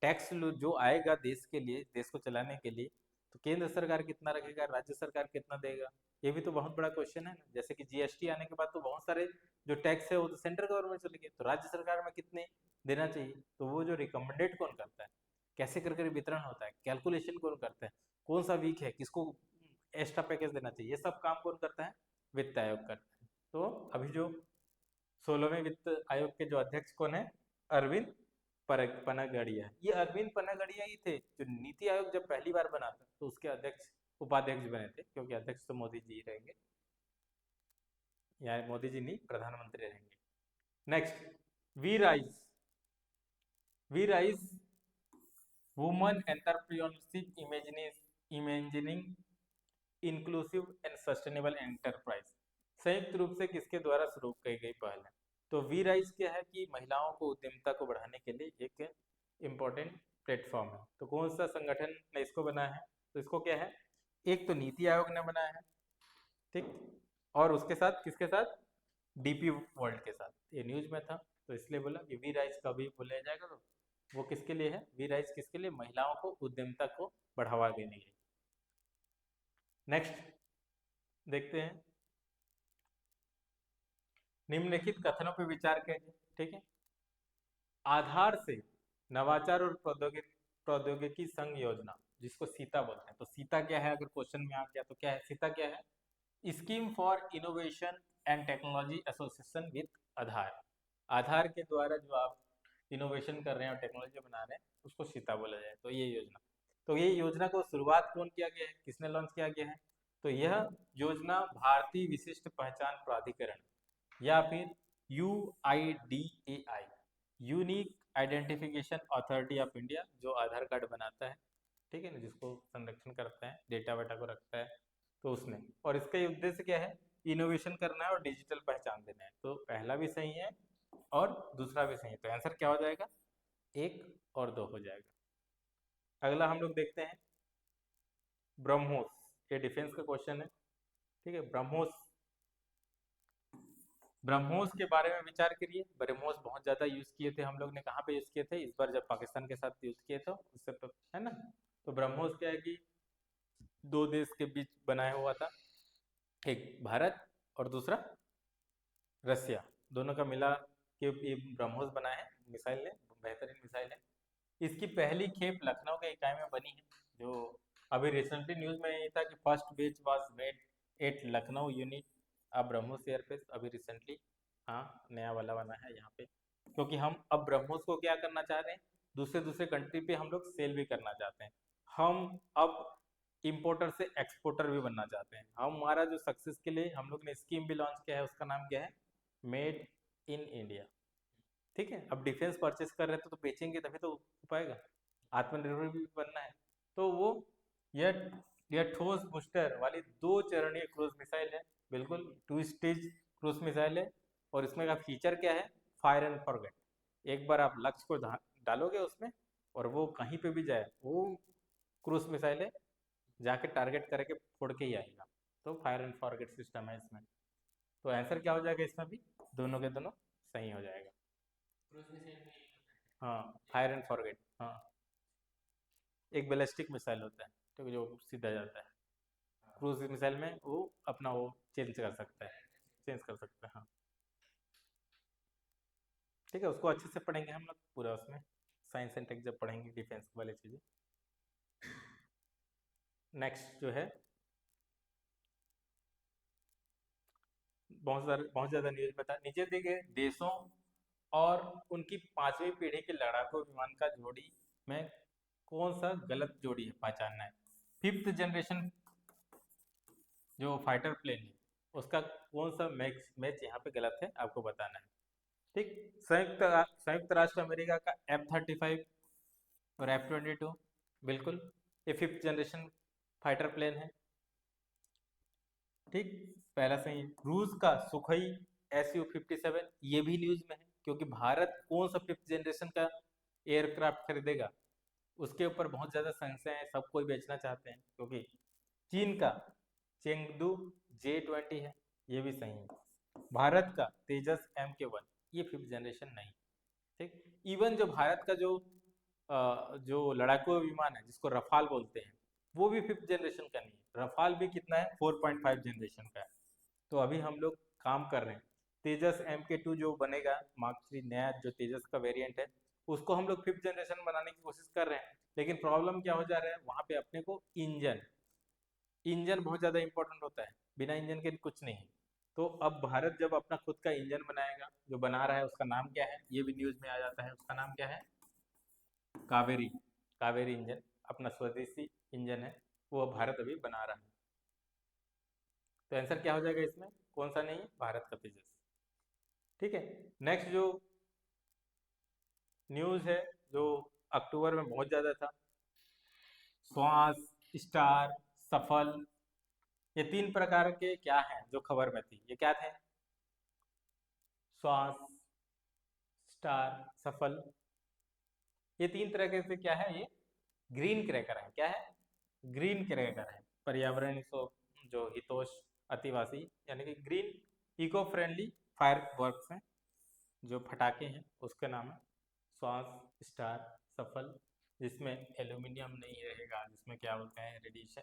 टैक्स जो आएगा देश के लिए, देश को चलाने के लिए, तो केंद्र सरकार कितना रखेगा, राज्य सरकार कितना देगा, ये भी तो बहुत बड़ा क्वेश्चन है ना। जैसे कि जीएसटी आने के बाद तो बहुत सारे जो टैक्स है वो तो सेंट्रल गवर्नमेंट चले गए, तो राज्य सरकार में कितने देना चाहिए, तो वो जो रिकमेंडेड कौन करता है, कैसे कर कर वितरण होता है, कैलकुलेशन कौन करता है, कौन सा वीक है, किसको एक्स्ट्रा पैकेज देना चाहिए, ये सब काम कौन करता है, वित्त आयोग करता है। तो अभी जो 16वें वित्त आयोग के जो अध्यक्ष कौन है, अरविंद पनागड़िया। ये अरविंद पनागड़िया ही थे जो नीति आयोग जब पहली बार बना था तो उसके अध्यक्ष उपाध्यक्ष बने थे, क्योंकि अध्यक्ष तो मोदी जी रहेंगे, या मोदी जी नहीं, प्रधानमंत्री रहेंगे। Next, we rise. We rise women entrepreneurship imagining inclusive and sustainable enterprise संयुक्त रूप से किसके द्वारा शुरू की गई पहल है। तो वी राइज क्या है कि महिलाओं को उद्यमिता को बढ़ाने के लिए एक इम्पोर्टेंट प्लेटफॉर्म है। तो कौन सा संगठन ने इसको बनाया है, तो इसको क्या है, एक तो नीति आयोग ने बनाया है, ठीक, और उसके साथ किसके साथ, डीपी वर्ल्ड के साथ। ये न्यूज में था तो इसलिए बोला कि वी राइज कभी बोला जाएगा तो वो किसके लिए है, वी राइज किसके लिए, महिलाओं को उद्यमिता को बढ़ावा देने के लिए। नेक्स्ट देखते हैं, निम्नलिखित कथनों पर विचार कीजिए। ठीक है, आधार से नवाचार और प्रौद्योगिकी संघ योजना जिसको सीता बोलते हैं। तो सीता क्या है, अगर क्वेश्चन में आ गया तो क्या है सीता, क्या है? Scheme for innovation and technology association with Aadhaar. Aadhaar के द्वारा जो आप इनोवेशन कर रहे हैं और टेक्नोलॉजी बना रहे हैं उसको सीता बोला जाए। तो ये योजना, तो ये योजना को शुरुआत कौन किया गया है, किसने लॉन्च किया गया है? तो यह योजना भारतीय विशिष्ट पहचान प्राधिकरण या फिर UIDAI, unique identification authority of India, जो आधार कार्ड बनाता है, ठीक है ना, जिसको संरक्षण करता है, डेटा वेटा को रखता है, तो उसने, और इसका उद्देश्य क्या है? इनोवेशन करना है और डिजिटल पहचान देना है। तो पहला भी सही है और दूसरा भी सही है, तो आंसर क्या हो जाएगा? 1 और 2 हो जाएगा। अगला हम लोग देखते हैं ब्रह्मोस। ये डिफेंस का क्वेश्चन है, ठीक है। ब्रह्मोस, ब्रह्मोस के बारे में विचार करिए। ब्रह्मोस बहुत ज़्यादा यूज़ किए थे हम लोग ने, कहाँ पे यूज़ किए थे? इस बार जब पाकिस्तान के साथ यूज़ किए थे उससे तो, है ना। तो ब्रह्मोस क्या है कि 2 देश के बीच बनाया हुआ था, एक भारत और दूसरा रसिया, दोनों का मिला के ये ब्रह्मोस बनाया है। मिसाइल है, बेहतरीन मिसाइल है। इसकी पहली खेप लखनऊ के इकाई में बनी है, जो अभी रिसेंटली न्यूज़ में ये था कि फर्स्ट बेच was made at Lucknow unit अब ब्रह्मोस एयरफेस, अभी रिसेंटली, हाँ, नया वाला बना है यहाँ पे। क्योंकि हम अब ब्रह्मोस को क्या करना चाह रहे हैं, दूसरे दूसरे कंट्री पे हम लोग सेल भी करना चाहते हैं। हम अब इम्पोर्टर से एक्सपोर्टर भी बनना चाहते हैं। हमारा जो सक्सेस के लिए हम लोग ने स्कीम भी लॉन्च किया है, उसका नाम क्या है? मेड इन इंडिया, ठीक है। अब डिफेंस परचेस कर रहे हैं तो बेचेंगे तभी तो हो पाएगा, आत्मनिर्भर भी बनना है। तो वो यह यह ठोस बूस्टर वाली 2 चरणीय क्रूज मिसाइल है, बिल्कुल 2 स्टेज क्रूज मिसाइल है। और इसमें का फीचर क्या है? Fire and forget. एक बार आप लक्ष्य को डालोगे उसमें और वो कहीं पे भी जाए, वो क्रूज मिसाइल है, जाके टारगेट करके फोड़ के ही आएगा। तो फायर एंड फॉरगेट सिस्टम है इसमें। तो आंसर क्या हो जाएगा इसमें भी? दोनों के दोनों सही हो जाएगा। हाँ, फायर एंड फॉरगेट, हाँ, एक बैलिस्टिक मिसाइल होता है, ठीक है, जो सीधा जाता है। क्रूज मिसाइल में वो अपना वो चेंज कर सकता है, चेंज कर सकता है, हाँ, ठीक है। उसको अच्छे से पढ़ेंगे हम लोग पूरा, उसमें साइंस एंड टेक जब पढ़ेंगे डिफेंस वाली चीज़ें। नेक्स्ट जो है, बहुत ज़्यादा न्यूज बता नीचे दिए गए देशों और उनकी 5वीं पीढ़ी के लड़ाकू विमान का जोड़ी में कौन सा गलत जोड़ी है, पहचानना है। 5th जनरेशन जो फाइटर प्लेन है उसका कौन सा मैच मैच यहाँ पे गलत है, आपको बताना है, ठीक। संयुक्त राष्ट्र अमेरिका का F-35 और F-22, बिल्कुल ये 5th जनरेशन फाइटर प्लेन है, ठीक, पहला सही है। रूस का सुखोई Su-57, ये भी न्यूज में है, क्योंकि भारत कौन सा 5th जनरेशन का एयरक्राफ्ट खरीदेगा, उसके ऊपर बहुत ज़्यादा संशय है, सब कोई बेचना चाहते हैं, क्योंकि चीन का चेंगडू J-20 है, ये भी सही है। भारत का तेजस Mk-1, ये 5th जनरेशन नहीं, ठीक। इवन जो भारत का जो लड़ाकू विमान है जिसको रफाल बोलते हैं, वो भी 5th जनरेशन का नहीं है। रफाल भी कितना है? 4.5 जनरेशन का है। तो अभी हम लोग काम कर रहे हैं, तेजस Mk-2 जो बनेगा, मार्क 3 नया जो तेजस का वेरिएंट है, उसको हम लोग 5th जनरेशन बनाने की कोशिश कर रहे हैं। लेकिन प्रॉब्लम क्या हो जा रहा है वहाँ पे, अपने को इंजन इंजन बहुत ज़्यादा इंपॉर्टेंट होता है, बिना इंजन के कुछ नहीं है। तो अब भारत जब अपना खुद का इंजन बनाएगा, जो बना रहा है उसका नाम क्या है, ये भी न्यूज़ में आ जाता है, उसका नाम क्या है? कावेरी, कावेरी इंजन अपना स्वदेशी इंजन है, वो भारत अभी बना रहा है। तो आंसर क्या हो जाएगा इसमें? कौन सा नहीं है? भारत का तेजस, ठीक है। नेक्स्ट जो न्यूज़ है, जो अक्टूबर में बहुत ज़्यादा था, श्वास, स्टार, सफल, ये 3 प्रकार के क्या हैं जो खबर में थी, ये क्या थे? श्वास, स्टार, सफल, ये 3 तरह के से क्या है, ये ग्रीन क्रैकर है। क्या है? ग्रीन क्रैकर है, पर्यावरण जो हितोष अतिवासी, यानी कि green eco friendly fireworks हैं, जो फटाके हैं उसका नाम है श्वास, स्टार, सफल, जिसमें एल्यूमिनियम नहीं रहेगा, जिसमें क्या बोलते हैं रेडिएशन,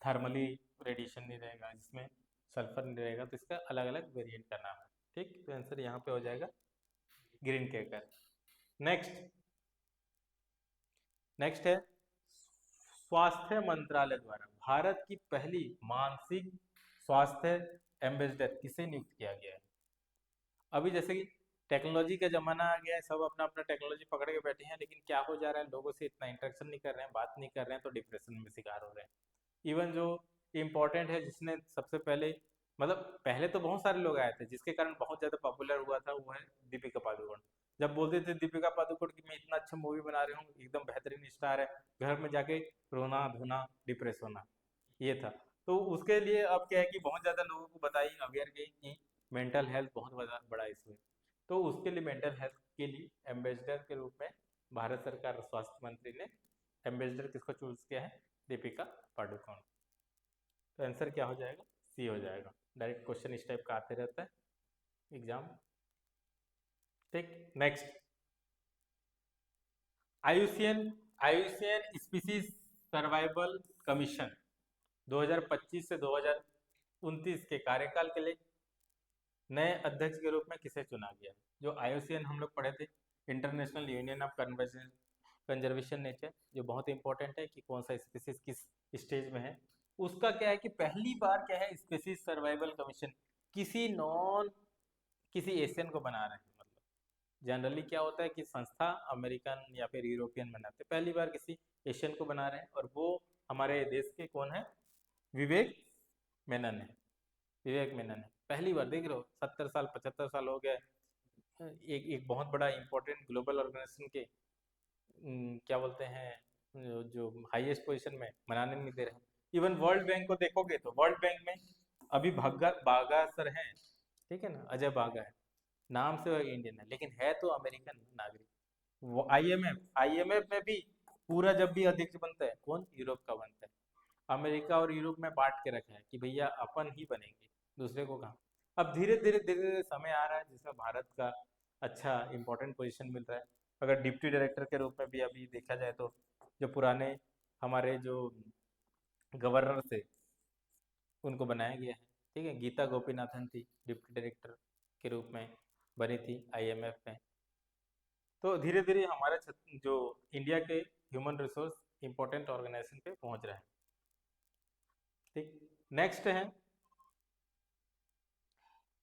थर्मली रेडिएशन नहीं रहेगा, जिसमें सल्फर नहीं रहेगा, तो इसका अलग अलग वेरिएंट का नाम है, ठीक। तो आंसर यहाँ पे हो जाएगा ग्रीन क्रैकर। नेक्स्ट नेक्स्ट है स्वास्थ्य मंत्रालय द्वारा भारत की पहली मानसिक स्वास्थ्य एम्बेसडर किसे नियुक्त किया गया है? अभी जैसे कि टेक्नोलॉजी का जमाना आ गया है, सब अपना अपना टेक्नोलॉजी पकड़ के बैठे हैं, लेकिन क्या हो जा रहा है, लोगों से इतना इंटरेक्शन नहीं कर रहे हैं, बात नहीं कर रहे हैं, तो डिप्रेशन में शिकार हो रहे हैं। इवन जो इम्पोर्टेंट है, जिसने सबसे पहले, मतलब पहले तो बहुत सारे लोग आए थे जिसके कारण बहुत ज़्यादा पॉपुलर हुआ था, वो है दीपिका पादुकोण। जब बोलते थे दीपिका पादुकोण की मैं इतना अच्छा मूवी बना रही हूँ, एकदम बेहतरीन स्टार है, घर में जाके रोना धोना डिप्रेस होना, ये था। तो उसके लिए अब क्या है कि बहुत ज़्यादा लोगों को बताई, अवेयर की कि मेंटल हेल्थ बहुत बड़ा बड़ा इशू है। तो उसके लिए मेंटल हेल्थ के लिए एम्बेसडर के रूप में भारत सरकार स्वास्थ्य मंत्री ने एम्बेसडर किसको चूज किया है? दीपिका पादुकोण। तो आंसर क्या हो जाएगा? सी हो जाएगा। डायरेक्ट क्वेश्चन इस टाइप का आते रहता है एग्जाम। ठीक, नेक्स्ट, आयुसियन आयुसियन स्पीसीज सर्वाइवल कमीशन 2025 से 2029 के कार्यकाल के लिए नए अध्यक्ष के रूप में किसे चुना गया? जो आईयूसीएन हम लोग पढ़े थे, international union of conservation nature, जो बहुत इंपॉर्टेंट है कि कौन सा स्पीसीज किस स्टेज में है, उसका क्या है कि पहली बार क्या है, स्पीसीज सर्वाइवल कमीशन किसी एशियन को बना रहे हैं। मतलब जनरली क्या होता है कि संस्था अमेरिकन या फिर यूरोपियन बनाते, पहली बार किसी एशियन को बना रहे हैं, और वो हमारे देश के कौन है? विवेक मेनन है। विवेक मेनन है, पहली बार। देख रहे हो, 70 साल 75 साल हो गए, एक एक बहुत बड़ा इंपॉर्टेंट ग्लोबल ऑर्गेनाइजेशन के क्या बोलते हैं, जो हाईएस्ट पोजीशन में बनाने नहीं दे रहे। इवन वर्ल्ड बैंक को देखोगे तो वर्ल्ड बैंक में अभी भागा बागा सर हैं, ठीक है ना, अजय बागा है, नाम से वो इंडियन है, लेकिन है तो अमेरिकन नागरिक। वो आईएमएफ में भी पूरा जब भी अध्यक्ष बनता है, कौन? यूरोप का बनता है। अमेरिका और यूरोप में बांट के रखा है कि भैया अपन ही बनेंगे, दूसरे को कहाँ। अब धीरे धीरे धीरे धीरे समय आ रहा है जिसमें भारत का अच्छा इंपॉर्टेंट पोजीशन मिल रहा है। अगर डिप्टी डायरेक्टर के रूप में भी अभी देखा जाए तो जो पुराने हमारे जो गवर्नर थे उनको बनाया गया है। ठीक है, गीता गोपीनाथन थी डिप्टी डायरेक्टर के रूप में, बनी थी आईएमएफ में। तो धीरे धीरे हमारा जो इंडिया के ह्यूमन रिसोर्स इंपॉर्टेंट ऑर्गेनाइजेशन पे पहुंच रहा है। ठीक, नेक्स्ट है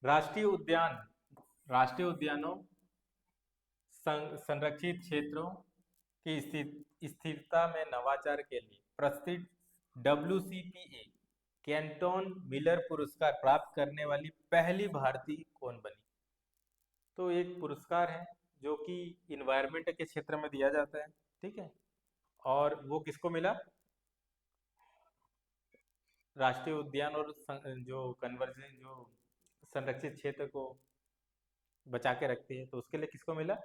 राष्ट्रीय उद्यानों संरक्षित क्षेत्रों की स्थिरता में नवाचार के लिए प्रसिद्ध WCPA कैंटोन मिलर पुरस्कार प्राप्त करने वाली पहली भारतीय कौन बनी? तो एक पुरस्कार है जो कि इन्वायरमेंट के क्षेत्र में दिया जाता है, ठीक है, और वो किसको मिला? राष्ट्रीय उद्यान और जो कन्वर्जन जो संरक्षित क्षेत्र को बचा के रखती है, तो उसके लिए किसको मिला?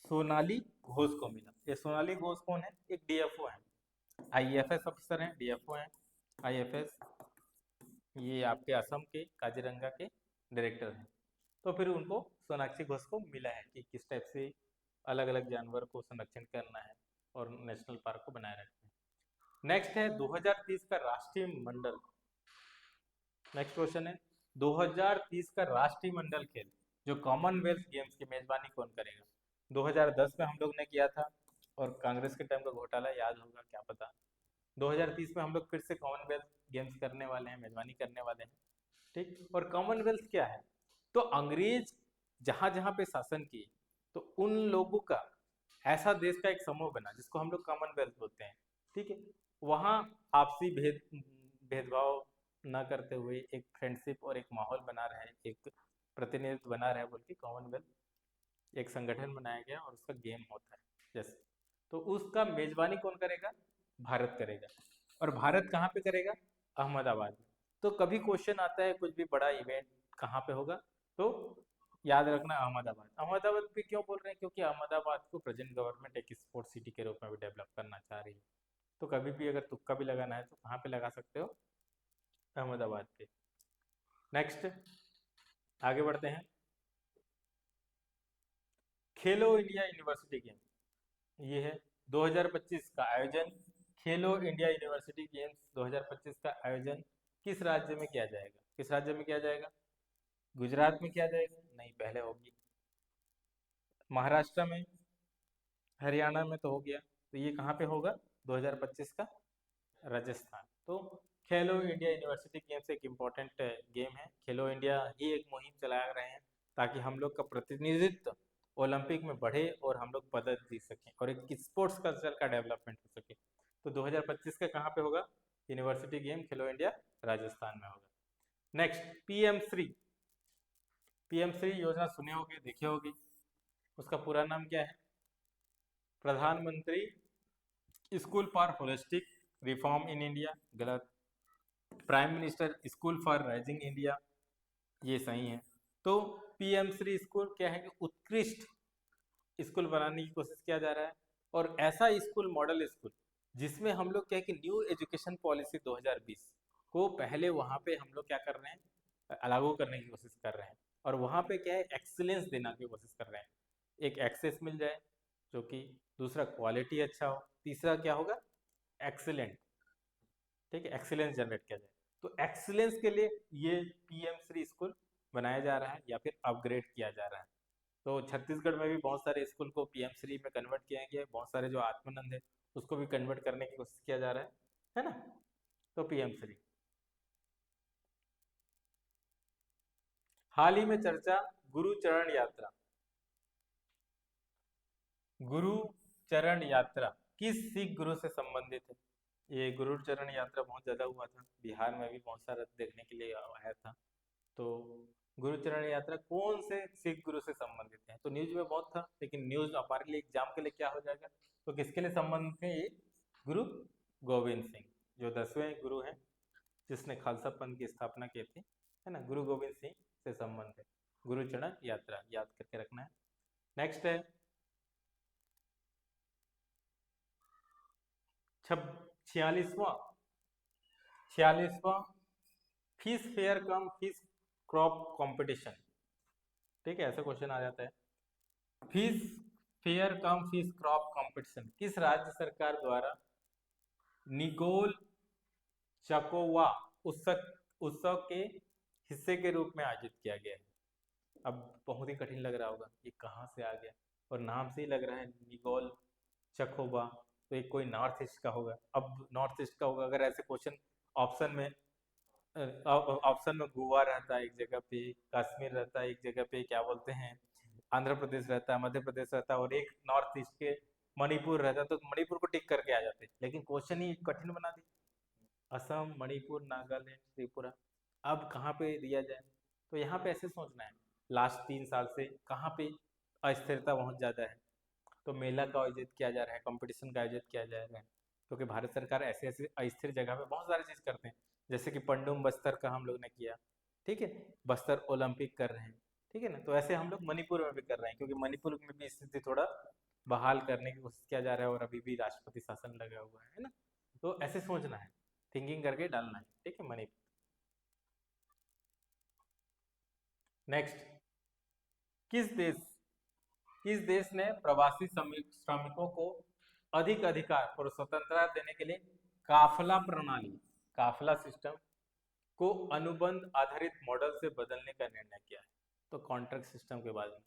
सोनाली घोष को मिला। ये सोनाली घोष कौन है? एक डीएफओ है, आईएफएस ऑफिसर हैं, डीएफओ हैं आईएफएस, ये आपके असम के काजीरंगा के डायरेक्टर हैं। तो फिर उनको सोनाक्षी घोष को मिला है कि किस टाइप से अलग अलग जानवर को संरक्षण करना है और नेशनल पार्क को बनाए रखना है। नेक्स्ट है 2030 का राष्ट्रीय मंडल। नेक्स्ट क्वेश्चन है 2030 का राष्ट्रीय मंडल खेल जो कॉमनवेल्थ गेम्स की मेजबानी कौन करेगा? 2010 में हम लोग ने किया था, और कांग्रेस के टाइम का घोटाला याद होगा, क्या पता। 2030 में हम लोग फिर से कॉमनवेल्थ गेम्स करने वाले हैं, मेजबानी करने वाले हैं। ठीक, और कॉमनवेल्थ क्या है? तो अंग्रेज जहां जहां पे शासन किए, तो उन लोगों का ऐसा देश का एक समूह बना जिसको हम लोग कॉमनवेल्थ बोलते हैं। ठीक है, वहाँ आपसी भेदभाव ना करते हुए एक फ्रेंडशिप और एक माहौल बना रहे, एक प्रतिनिधित्व बना रहे बोल के कॉमनवेल्थ एक संगठन बनाया गया और उसका गेम होता है जैसे। तो उसका मेजबानी कौन करेगा? भारत करेगा। और भारत कहाँ पे करेगा? अहमदाबाद में। तो कभी क्वेश्चन आता है कुछ भी बड़ा इवेंट कहाँ पे होगा, तो याद रखना अहमदाबाद। अहमदाबाद पे क्यों बोल रहे हैं? क्योंकि अहमदाबाद को प्रेजेंट गवर्नमेंट एक स्पोर्ट सिटी के रूप में भी डेवलप करना चाह रही है। तो कभी भी अगर तुक्का भी लगाना है तो कहाँ पे लगा सकते हो? अहमदाबाद पे। नेक्स्ट, आगे बढ़ते हैं। खेलो इंडिया यूनिवर्सिटी गेम, ये है 2025 का आयोजन। खेलो इंडिया यूनिवर्सिटी गेम्स 2025 का आयोजन किस राज्य में किया जाएगा? किस राज्य में किया जाएगा? गुजरात में किया जाएगा? नहीं, पहले होगी महाराष्ट्र में, हरियाणा में तो हो गया। तो ये कहाँ पे होगा 2025 का? राजस्थान। तो खेलो इंडिया यूनिवर्सिटी गेम्स एक इम्पॉर्टेंट गेम है। खेलो इंडिया ही एक मुहिम चला रहे हैं ताकि हम लोग का प्रतिनिधित्व ओलंपिक में बढ़े और हम लोग पदक जीत सकें और एक स्पोर्ट्स कल्चर का डेवलपमेंट हो सके। तो 2025 का कहाँ पे होगा? यूनिवर्सिटी गेम खेलो इंडिया राजस्थान में होगा। Next, PM Shri. PM Shri योजना सुने होगे, देखे होगी। उसका पूरा नाम क्या है? प्रधानमंत्री school for holistic reform in India, गलत। Prime minister school for rising India, ये सही है। तो पीएम श्री स्कूल क्या है कि उत्कृष्ट स्कूल बनाने की कोशिश किया जा रहा है और ऐसा स्कूल, मॉडल स्कूल, जिसमें हम लोग क्या है कि न्यू एजुकेशन पॉलिसी 2020 को पहले वहाँ पे हम लोग क्या कर रहे हैं, लागू करने की कोशिश कर रहे हैं और वहाँ पे क्या है, एक्सीलेंस देने की कोशिश कर रहे हैं। एक एक्सेस मिल जाए जो कि, दूसरा क्वालिटी अच्छा हो, तीसरा क्या होगा, एक्सीलेंट, ठीक है, एक्सीलेंस जनरेट किया जाए। तो एक्सीलेंस के लिए ये पीएम श्री स्कूल बनाया जा रहा है या फिर अपग्रेड किया जा रहा है। तो छत्तीसगढ़ में भी बहुत सारे स्कूल को पीएम श्री में कन्वर्ट किया गया है, बहुत सारे जो आत्मानंद है उसको भी कन्वर्ट करने की कोशिश किया जा रहा है ना। तो पीएम श्री। हाल ही में चर्चा, गुरु चरण यात्रा। गुरु चरण यात्रा किस सिख गुरु से संबंधित है? ये गुरु चरण यात्रा बहुत ज्यादा हुआ था, बिहार में भी बहुत सारा देखने के लिए आया था। तो गुरुचरण यात्रा कौन से सिख गुरु से संबंधित है? तो न्यूज में बहुत था, लेकिन न्यूज हमारे लिए एग्जाम के लिए क्या हो जाएगा, तो किसके लिए संबंधित है ये? गुरु गोविंद सिंह, जो 10वें गुरु हैं, जिसने खालसा पंथ की स्थापना की थी, है ना, गुरु गोविंद सिंह से संबंध है। गुरुचरण यात्रा याद करके रखना है। नेक्स्ट है 46वां 46वां फिश फेयर कम फिश क्रॉप कंपटीशन, ठीक है, ऐसा क्वेश्चन आ जाता है। फिश फेयर कम फिश क्रॉप कंपटीशन किस राज्य सरकार द्वारा निगोल चकोवा उत्सव उत्सव के हिस्से के रूप में आयोजित किया गया है? अब बहुत ही कठिन लग रहा होगा, ये कहाँ से आ गया, और नाम से ही लग रहा है निगोल चकोबा, तो ये कोई नॉर्थ ईस्ट का होगा। अब नॉर्थ ईस्ट का होगा अगर ऐसे क्वेश्चन ऑप्शन में, ऑप्शन में गोवा रहता है एक जगह पे, कश्मीर रहता है एक जगह पे, क्या बोलते हैं, आंध्र प्रदेश रहता है, मध्य प्रदेश रहता है, और एक नॉर्थ ईस्ट के मणिपुर रहता है, तो मणिपुर को टिक करके आ जाते, लेकिन क्वेश्चन ही कठिन बना दी। असम, मणिपुर, नागालैंड, त्रिपुरा, अब कहाँ पे दिया जाए? तो यहाँ पे ऐसे सोचना है, लास्ट 3 साल से कहाँ पे अस्थिरता बहुत ज़्यादा है, तो मेला का आयोजित किया जा रहा है, कंपटीशन का आयोजित किया जा रहा है, क्योंकि भारत सरकार ऐसे ऐसे अस्थिर जगह पे बहुत सारी चीज़ करते हैं, जैसे कि पंडुम बस्तर का हम लोग ने किया, ठीक है, बस्तर ओलंपिक कर रहे हैं, ठीक है ना। तो ऐसे हम लोग मणिपुर में भी कर रहे हैं, क्योंकि मणिपुर में भी स्थिति थोड़ा बहाल करने की कोशिश किया जा रहा है और अभी भी राष्ट्रपति शासन लगा हुआ है ना। तो ऐसे सोचना है, थिंकिंग करके डालना है, ठीक है, मणिपुर। नेक्स्ट, किस देश किस देश ने प्रवासी श्रमिकों को अधिक अधिकार और स्वतंत्रता देने के लिए काफला प्रणाली, काफला सिस्टम को अनुबंध आधारित मॉडल से बदलने का निर्णय किया है? तो कॉन्ट्रैक्ट सिस्टम के बारे में,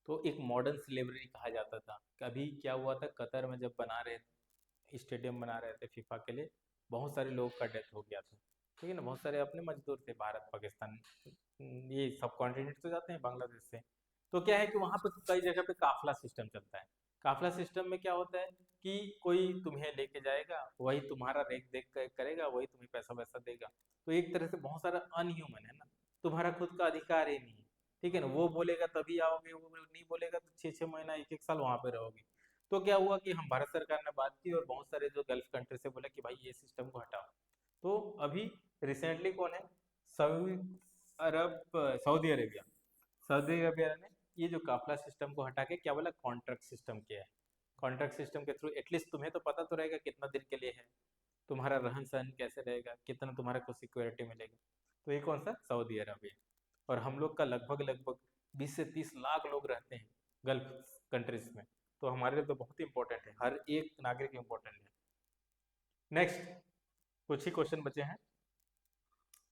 तो एक मॉडर्न स्लेवरी कहा जाता था। कभी क्या हुआ था, कतर में जब बना रहे थे, स्टेडियम बना रहे थे फीफा के लिए, बहुत सारे लोग का डेथ हो गया था, ठीक है ना, बहुत सारे अपने मजदूर थे, भारत पाकिस्तान ये सब कॉन्टिनेंट तो जाते हैं बांग्लादेश से। तो क्या है कि वहाँ पे कई जगह पे काफला सिस्टम चलता है। काफला सिस्टम में क्या होता है कि कोई तुम्हें लेके जाएगा, वही तुम्हारा रेख देख करेगा, वही तुम्हें पैसा वैसा देगा। तो एक तरह से बहुत सारा अनह्यूमन है ना, तुम्हारा खुद का अधिकार ही नहीं है, ठीक है ना, वो बोलेगा तभी आओगे, वो नहीं बोलेगा तो 6-6 महीना 1-1 साल वहां पे रहोगे। तो क्या हुआ कि हम भारत सरकार ने बात की और बहुत सारे जो गल्फ कंट्री से बोले कि भाई ये सिस्टम को हटाओ। तो अभी रिसेंटली कौन है, सऊदी अरब, सऊदी अरेबिया, सऊदी अरेबिया ने ये जो काफला सिस्टम को हटा के क्या बोला, कॉन्ट्रैक्ट सिस्टम किया है। कॉन्ट्रैक्ट सिस्टम के थ्रू एटलीस्ट तुम्हें तो पता तो रहेगा कितना दिन के लिए है, तुम्हारा रहन सहन कैसे रहेगा, कितना तुम्हारा को सिक्योरिटी मिलेगा। तो ये कौन सा, सऊदी अरबिया। और हम लोग का लगभग लगभग 20 से 30 लाख लोग रहते हैं गल्फ कंट्रीज में, तो हमारे लिए तो बहुत ही इंपॉर्टेंट है, हर एक नागरिक इंपॉर्टेंट है। नेक्स्ट, कुछ ही क्वेश्चन बचे हैं।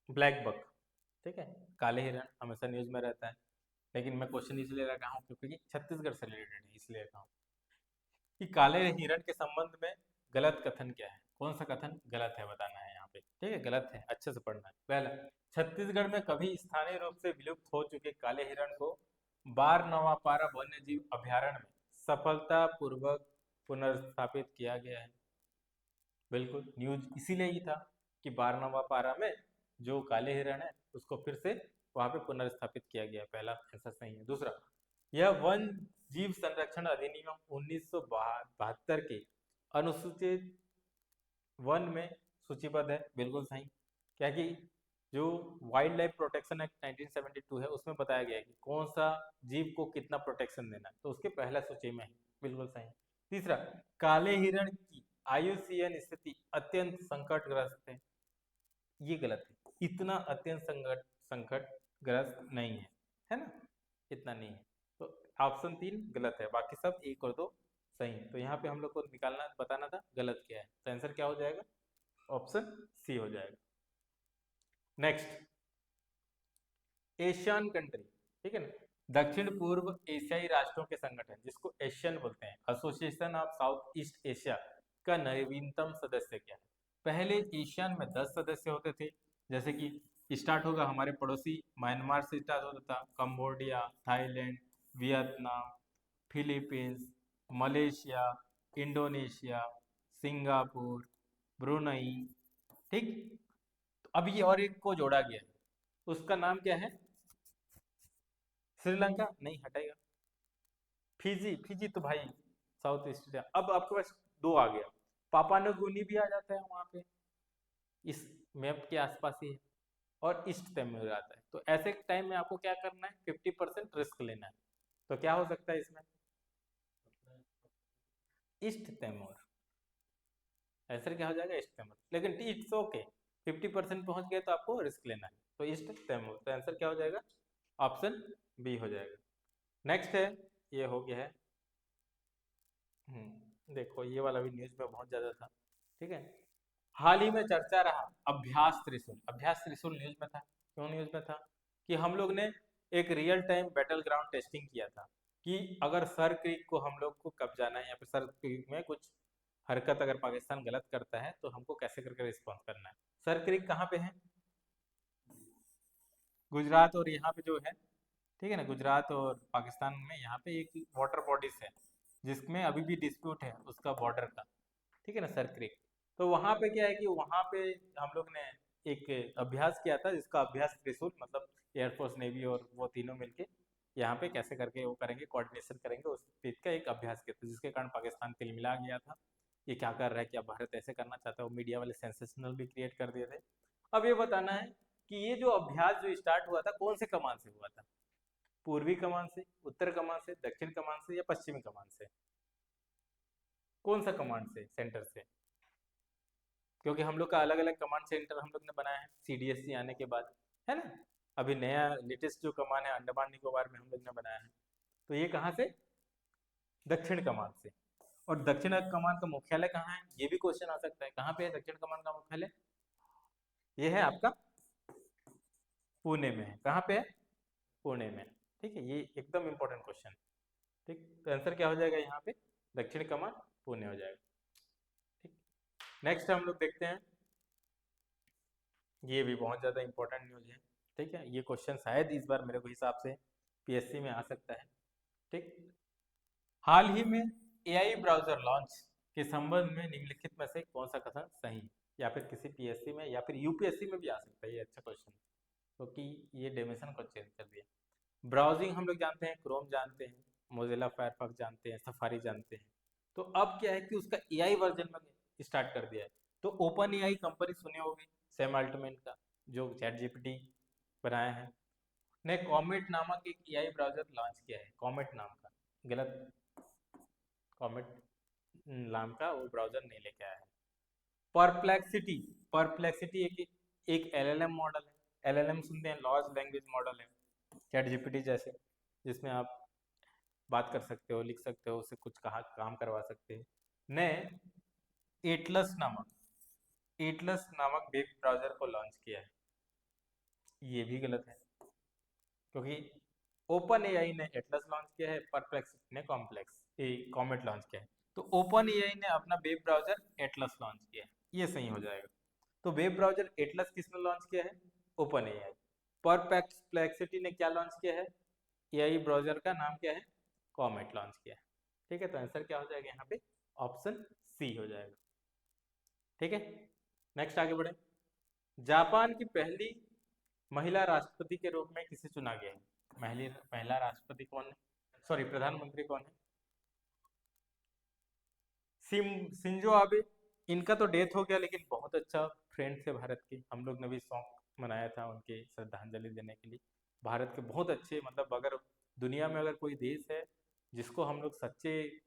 ब्लैक बक, ठीक है, काले हिरण हमेशा न्यूज में रहता है, लेकिन मैं क्वेश्चन इसलिए रखा हूँ क्योंकि छत्तीसगढ़ से रिलेटेड है, इसलिए रखा हूँ कि काले हिरण के संबंध में गलत कथन क्या है। कौन सा कथन गलत है बताना है यहाँ पे, ठीक है, गलत है, अच्छे से पढ़ना है। पहला, छत्तीसगढ़ में कभी स्थानीय रूप से विलुप्त हो चुके काले हिरण को बार नवापारा वन्य जीव अभयारण्य में सफलतापूर्वक पुनर्स्थापित किया गया है। बिल्कुल, न्यूज इसीलिए ही था कि बारनवापारा में जो काले हिरण है उसको फिर से वहां पे पुनर्स्थापित किया गया। पहला आंसर सही है। दूसरा, यह वन जीव संरक्षण अधिनियम 1972 के अनुसूचित वन में सूचीबद्ध है। बिल्कुल सही, क्या कि जो वाइल्ड लाइफ प्रोटेक्शन एक्ट 1972 है उसमें बताया गया है कि कौन सा जीव को कितना प्रोटेक्शन देना है, तो उसके पहला सूची में है। बिल्कुल सही। तीसरा, काले हिरण की आयुसीएन स्थिति अत्यंत संकटग्रस्त है। ये गलत है, इतना अत्यंत संकटग्रस्त नहीं है ना, इतना नहीं है। तो ऑप्शन 3 गलत है, बाकी सब 1 और 2 सही है। तो यहाँ पे हम लोग को निकालना बताना था गलत क्या है, तो आंसर क्या हो जाएगा, ऑप्शन सी हो जाएगा। नेक्स्ट, एशियन कंट्री, ठीक है ना, दक्षिण पूर्व एशियाई राष्ट्रों के संगठन जिसको एशियन बोलते हैं, association of south east Asia का नवीनतम सदस्य क्या है। पहले एशियन में 10 सदस्य होते थे, जैसे कि स्टार्ट होगा हमारे पड़ोसी म्यांमार से स्टार्ट होता था, Cambodia, Thailand, Vietnam, Philippines, Malaysia, Indonesia, Singapore, Brunei, ठीक। तो अब ये और एक को जोड़ा गया है, उसका नाम क्या है, श्रीलंका नहीं हटाएगा, फिजी, फिजी तो भाई साउथ ईस्ट एशिया। अब आपके पास 2 आ गया, पापा न्यू भी आ जाता है वहां पे, इस मैप के आसपास ही है, और ईस्ट तैमूर आता है। तो ऐसे टाइम में आपको क्या करना है, 50% रिस्क लेना है। तो क्या हो सकता है इसमें, ईस्ट तैमूर, आंसर क्या हो जाएगा, ईस्ट तैमूर। लेकिन इट्स ओके, 50% पहुंच गए तो आपको रिस्क लेना है, तो ईस्ट तैमूर। तो आंसर क्या हो जाएगा, ऑप्शन बी हो जाएगा। नेक्स्ट है, ये हो गया है, देखो ये वाला भी न्यूज में बहुत ज्यादा था, ठीक है। हाल ही में चर्चा रहा अभ्यास त्रिशूल। अभ्यास त्रिशूल न्यूज में था, क्यों न्यूज में था, कि हम लोग ने एक real time battle ground testing किया था कि अगर सर क्रीक को हम लोग को कब जाना है या फिर सर क्रीक में कुछ हरकत अगर पाकिस्तान गलत करता है तो हमको कैसे करके रिस्पॉन्स करना है। सर क्रीक कहाँ पे है, गुजरात और यहाँ पे जो है, ठीक है ना, गुजरात और पाकिस्तान में यहाँ पे एक वाटर बॉडीज है जिसमें अभी भी डिस्प्यूट है उसका बॉर्डर का, ठीक है ना, सर क्रीक। तो वहाँ पे क्या है कि वहाँ पे हम लोग ने एक अभ्यास किया था जिसका अभ्यास त्रिशूल, मतलब एयरफोर्स नेवी और वो तीनों मिलके यहाँ पे कैसे करके वो करेंगे, कोऑर्डिनेशन करेंगे, उस चीज का एक अभ्यास किया था, जिसके कारण पाकिस्तान तिलमिला गया था, ये क्या कर रहा है, क्या भारत ऐसे करना चाहता है, वो मीडिया वाले सेंसेशनल भी क्रिएट कर दिए थे। अब ये बताना है कि ये जो अभ्यास जो स्टार्ट हुआ था कौन से कमान से हुआ था, पूर्वी कमान से, उत्तर कमान से, दक्षिण कमान से या पश्चिमी कमान से, कौन सा कमांड से, सेंटर से, क्योंकि हम लोग का अलग अलग कमांड सेंटर हम लोग ने बनाया है सीडीएससी आने के बाद, है ना। अभी नया लेटेस्ट जो कमान है अंडमान निकोबार में हम लोग ने बनाया है, तो ये कहाँ से, दक्षिण कमान से। और दक्षिण कमान का मुख्यालय कहाँ है, ये भी क्वेश्चन आ सकता है, कहाँ पे है दक्षिण कमान का मुख्यालय, ये है आपका पुणे में है, कहाँ पे है, पुणे में, ठीक है, ये एकदम इंपॉर्टेंट क्वेश्चन, ठीक। तो आंसर क्या हो जाएगा यहाँ पे, दक्षिण कमान पुणे हो जाएगा, ठीक। नेक्स्ट हम लोग देखते हैं, ये भी बहुत ज़्यादा इंपॉर्टेंट न्यूज़ है, ठीक है, ये क्वेश्चन शायद इस बार मेरे को हिसाब से पीएससी में आ सकता है, ठीक। हाल ही में एआई ब्राउजर लॉन्च के संबंध में निम्नलिखित में से कौन सा कथन सही है, या फिर किसी पीएससी में या फिर यूपीएससी में भी आ सकता है, ये अच्छा क्वेश्चन, क्योंकि ये डेफिनेशन को चेंज कर दिया। ब्राउजिंग हम लोग जानते हैं, क्रोम जानते हैं, मोजिला फायरफॉक्स जानते हैं, सफारी जानते हैं, तो अब क्या है कि उसका एआई वर्जन में स्टार्ट कर दिया है। तो ओपन एआई कंपनी सुनी होगी, सैम अल्टमैन का, जो चैट जीपीटी बनाया है, ने कॉमेट नामक एक एआई ब्राउजर लॉन्च किया है, कॉमेट नाम का, गलत, कॉमेट नाम का वो ब्राउजर नहीं लेके आया है। परप्लेक्सिटी, परप्लेक्सिटी एक एलएलएम मॉडल है, एलएलएम सुनते हैं, लॉर्ज लैंग्वेज मॉडल है, चैट जीपीटी जैसे, जिसमें आप बात कर सकते हो, लिख सकते हो, उससे कुछ कहा काम करवा सकते हैं, ने एटलस नामक वेब ब्राउजर को लॉन्च किया है। ये भी गलत है, क्योंकि ओपन एआई ने एटलस लॉन्च किया है, परप्लेक्सिटी ने कॉमेट लॉन्च किया है। तो ओपन एआई ने अपना वेब ब्राउजर एटलस लॉन्च किया है, ये सही हो जाएगा। तो वेब ब्राउजर एटलस किसने लॉन्च किया है? Open AI. परप्लेक्सिटी ने क्या लॉन्च किया है? एआई ब्राउजर का नाम क्या है? कॉमेट लॉन्च किया है। ठीक है, तो आंसर क्या हो जाएगा यहाँ पे? ऑप्शन सी हो जाएगा। ठीक है, नेक्स्ट आगे बढ़े। जापान की पहली महिला राष्ट्रपति के रूप में किसे चुना गया है? पहला राष्ट्रपति कौन है? सॉरी, प्रधानमंत्री कौन है? Shinzo Abe. इनका तो डेथ हो गया, लेकिन बहुत अच्छा फ्रेंड थे भारत के। हम लोग ने भी सॉन्ग मनाया था उनके श्रद्धांजलि देने के लिए। भारत के बहुत अच्छे, मतलब अगर दुनिया में अगर कोई देश है जिसको हम लोग सच्चे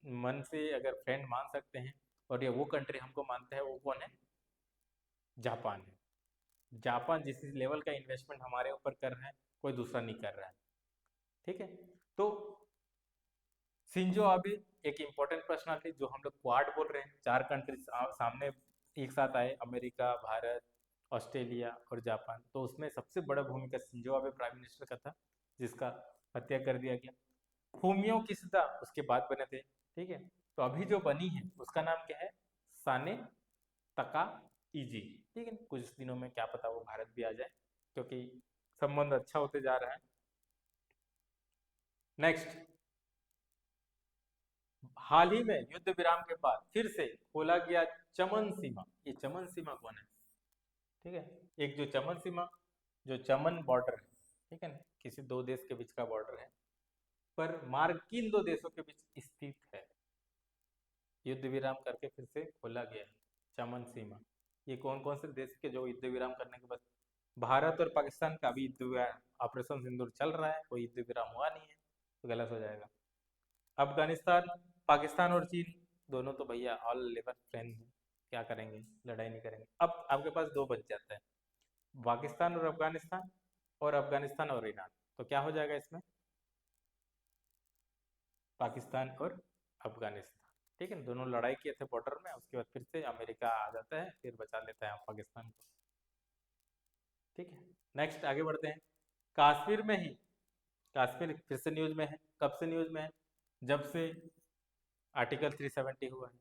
मन से अगर फ्रेंड मान सकते हैं और ये वो कंट्री हमको मानते हैं, वो कौन है? जापान है। जापान जिस लेवल का इन्वेस्टमेंट हमारे ऊपर कर रहा है, कोई दूसरा नहीं कर रहा है। ठीक है, तो शिंजो आबे एक इम्पोर्टेंट पर्सनालिटी, जो हम लोग क्वाड बोल रहे हैं, 4 कंट्रीज सामने एक साथ आए, अमेरिका, भारत, ऑस्ट्रेलिया और जापान। तो उसमें सबसे बड़ा भूमिका शिंजो आबे प्राइम मिनिस्टर का था, जिसका हत्या कर दिया गया। फूमियो किशिदा उसके बाद बने थे। ठीक है, तो अभी जो बनी है उसका नाम क्या है? साने तकाइजी। ठीक है, कुछ दिनों में क्या पता वो भारत भी आ जाए, क्योंकि संबंध अच्छा होते जा रहा है। नेक्स्ट, हाल ही में युद्ध विराम के बाद फिर से खोला गया चमन सीमा। ये चमन सीमा कौन है? ठीक है, एक जो चमन सीमा, जो चमन बॉर्डर है, ठीक है ना, किसी दो देश के बीच का बॉर्डर है, पर मार्ग किन दो देशों के बीच स्थित है? युद्ध विराम करके फिर से खोला गया है चमन सीमा। ये कौन कौन से देश के जो युद्ध विराम करने के बाद? भारत और पाकिस्तान का अभी युद्ध ऑपरेशन सिंदूर चल रहा है, कोई युद्ध विराम हुआ नहीं है, तो गलत हो जाएगा। अफगानिस्तान, पाकिस्तान और चीन दोनों तो भैया ऑल लेवर फ्रेंड हैं, क्या करेंगे, लड़ाई नहीं करेंगे। अब आपके पास दो बच जाता है, पाकिस्तान और अफगानिस्तान, और अफगानिस्तान और ईरान। तो क्या हो जाएगा इसमें? पाकिस्तान और अफगानिस्तान। ठीक है, दोनों लड़ाई किए थे बॉर्डर में, उसके बाद फिर से अमेरिका आ जाता है, फिर बचा लेता है पाकिस्तान को। ठीक है, नेक्स्ट आगे बढ़ते हैं। कश्मीर में ही, कश्मीर फिर से न्यूज में है। कब से न्यूज में है? जब से आर्टिकल 370 हुआ है,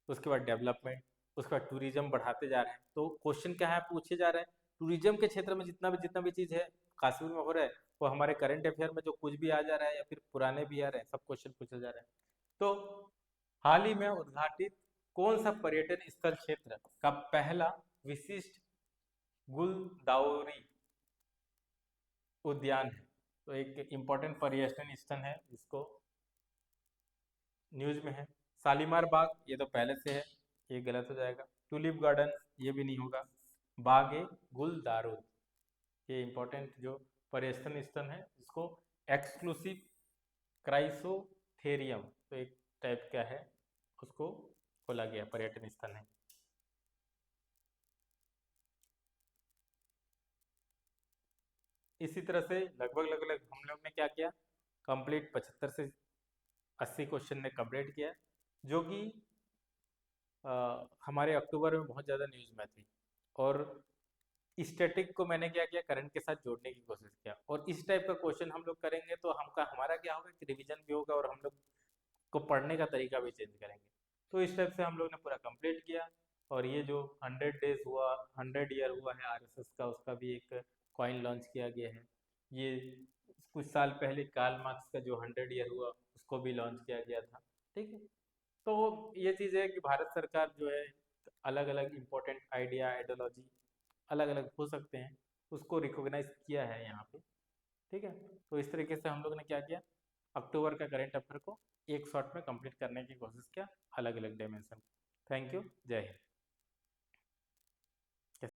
उसके बाद डेवलपमेंट, उसके बाद टूरिज्म बढ़ाते जा रहे हैं। तो क्वेश्चन क्या है पूछे जा रहे हैं? टूरिज्म के क्षेत्र में जितना भी चीज़ है कश्मीर में हो रहा है, वो हमारे करंट अफेयर में जो कुछ भी आ जा रहा है या फिर पुराने भी आ रहे हैं, सब क्वेश्चन पूछे जा रहे हैं। तो हाल ही में उद्घाटित कौन सा पर्यटन स्थल क्षेत्र का पहला विशिष्ट गुलदाउदी उद्यान है? तो एक इम्पोर्टेंट पर्यटन स्थल है जिसको न्यूज में है। शालीमार बाग, ये तो पहले से है, ये गलत हो जाएगा। टूलिप गार्डन, ये भी नहीं होगा। बाग ए गुल दारूद, ये इम्पोर्टेंट जो पर्यटन स्थल है, जिसको एक्सक्लूसिव क्राइसोथेरियम, तो एक टाइप का है, उसको खोला गया पर्यटन स्थल है। इसी तरह से लगभग लगभग हम लोग ने क्या किया, कंप्लीट 75 से 80 क्वेश्चन ने कंप्लीट किया, जो कि हमारे अक्टूबर में बहुत ज़्यादा न्यूज़ में थी। और स्टैटिक को मैंने क्या किया, करंट के साथ जोड़ने की कोशिश किया। और इस टाइप का क्वेश्चन हम लोग करेंगे तो हमारा क्या होगा कि रिवीजन भी होगा और हम लोग को पढ़ने का तरीका भी चेंज करेंगे। तो इस टाइप से हम लोग ने पूरा कंप्लीट किया। और ये जो 100 डेज हुआ, 100 ईयर हुआ है आरएसएस का, उसका भी एक कॉइन लॉन्च किया गया है। ये कुछ साल पहले कार्ल मार्क्स का जो 100 ईयर हुआ, उसको भी लॉन्च किया गया था। ठीक है, तो ये चीज़ है कि भारत सरकार जो है, अलग अलग इम्पोर्टेंट आइडिया, आइडियोलॉजी अलग अलग हो सकते हैं, उसको रिकॉग्नाइज किया है यहाँ पे। ठीक है, तो इस तरीके से हम लोग ने क्या किया, अक्टूबर का करेंट अफेयर को एक शॉट में कंप्लीट करने की कोशिश किया, अलग अलग डायमेंशन। थैंक यू, जय हिंद।